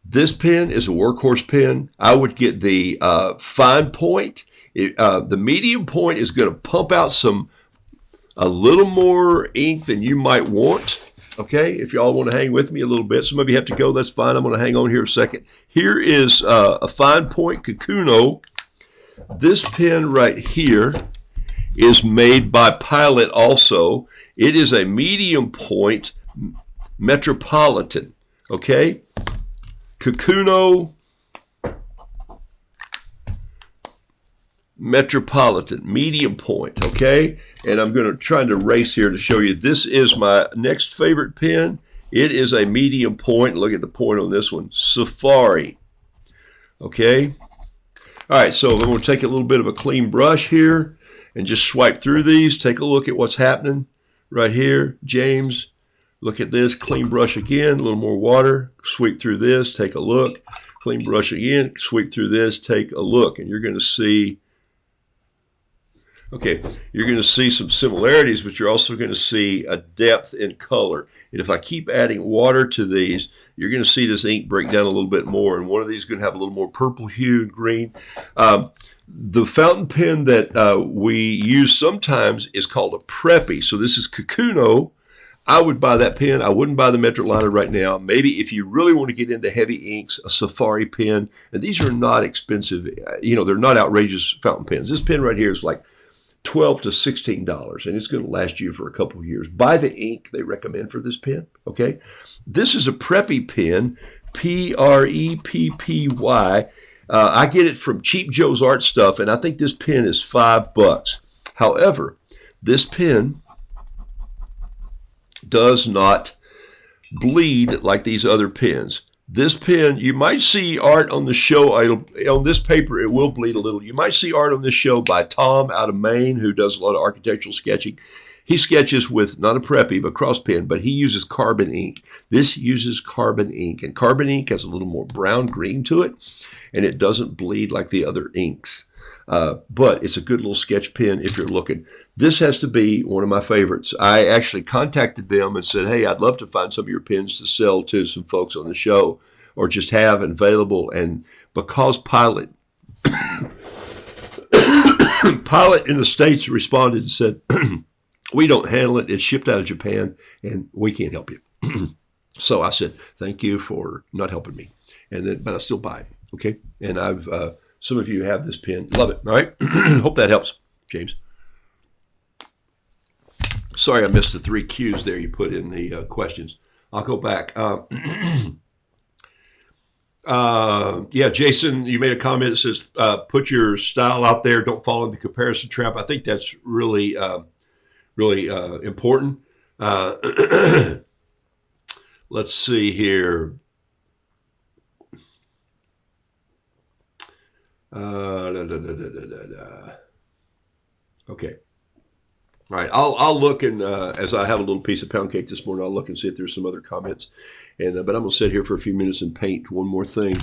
S1: This pen is a workhorse pen. I would get the fine point. The medium point is going to pump out a little more ink than you might want. Okay, if y'all want to hang with me a little bit, some of you have to go, that's fine. I'm going to hang on here a second. Here is a fine point Kakuno. This pen right here is made by Pilot also. It is a medium point Metropolitan. Okay, Kakuno Metropolitan, medium point, okay? And I'm going to try to erase here to show you. This is my next favorite pen. It is a medium point. Look at the point on this one. Safari, okay? All right, so I'm going to take a little bit of a clean brush here and just swipe through these. Take a look at what's happening right here. James, look at this. Clean brush again, a little more water. Sweep through this, take a look. Clean brush again, sweep through this, take a look. And you're going to see, okay, you're going to see some similarities, but you're also going to see a depth in color. And if I keep adding water to these, you're going to see this ink break down a little bit more. And one of these is going to have a little more purple hue and green. The fountain pen that we use sometimes is called a Preppy. So this is Kakuno. I would buy that pen. I wouldn't buy the Metroliner right now. Maybe if you really want to get into heavy inks, a Safari pen. And these are not expensive. They're not outrageous fountain pens. This pen right here is like $12 to $16, and it's going to last you for a couple of years. Buy the ink they recommend for this pen, okay? This is a Preppy pen, Preppy. I get it from Cheap Joe's Art Stuff, and I think this pen is $5. However, this pen does not bleed like these other pens. This pen, you might see art on the show. On this paper, it will bleed a little. You might see art on this show by Tom out of Maine, who does a lot of architectural sketching. He sketches with not a Preppy, but cross pen, but he uses carbon ink. This uses carbon ink, and carbon ink has a little more brown green to it, and it doesn't bleed like the other inks. But it's a good little sketch pen if you're looking. This has to be one of my favorites. I actually contacted them and said, hey, I'd love to find some of your pens to sell to some folks on the show or just have available. And because Pilot in the States responded and said, we don't handle it. It's shipped out of Japan and we can't help you. So I said, thank you for not helping me. But I still buy it. Okay. And some of you have this pen. Love it. All right. Hope that helps, James. Sorry, I missed the 3 Qs there you put in the questions. I'll go back. Yeah, Jason, you made a comment that says, put your style out there. Don't fall in the comparison trap. I think that's really, really important. Let's see here. Okay. All right. I'll look and as I have a little piece of pound cake this morning, I'll look and see if there's some other comments. And but I'm gonna sit here for a few minutes and paint one more thing,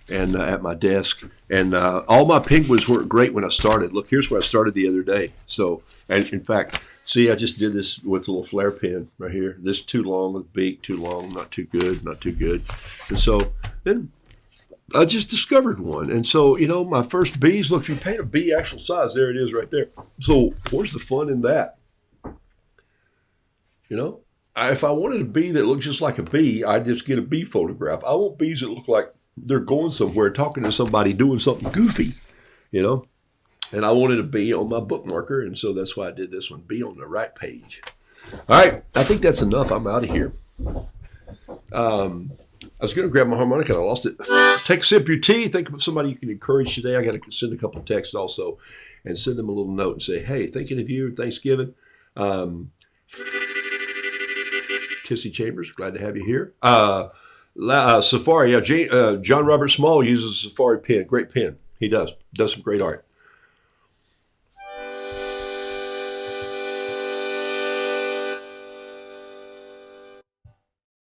S1: and at my desk. And all my penguins weren't great when I started. Look, here's where I started the other day. So, and in fact, see, I just did this with a little flare pen right here. This too long with beak, too long, not too good, not too good. And so then I just discovered one. And so, my first bees, look, if you paint a bee actual size, there it is right there. So where's the fun in that? If I wanted a bee that looked just like a bee, I'd just get a bee photograph. I want bees that look like they're going somewhere, talking to somebody, doing something goofy, you know. And I wanted a bee on my bookmarker, and so that's why I did this one. Bee on the right page. All right, I think that's enough. I'm out of here. I was going to grab my harmonica and I lost it. Take a sip of your tea. Think of somebody you can encourage today. I got to send a couple of texts also and send them a little note and say, hey, thinking of you, Thanksgiving. Tissy Chambers, glad to have you here. Safari, John Robert Small uses a Safari pen. Great pen. He does some great art.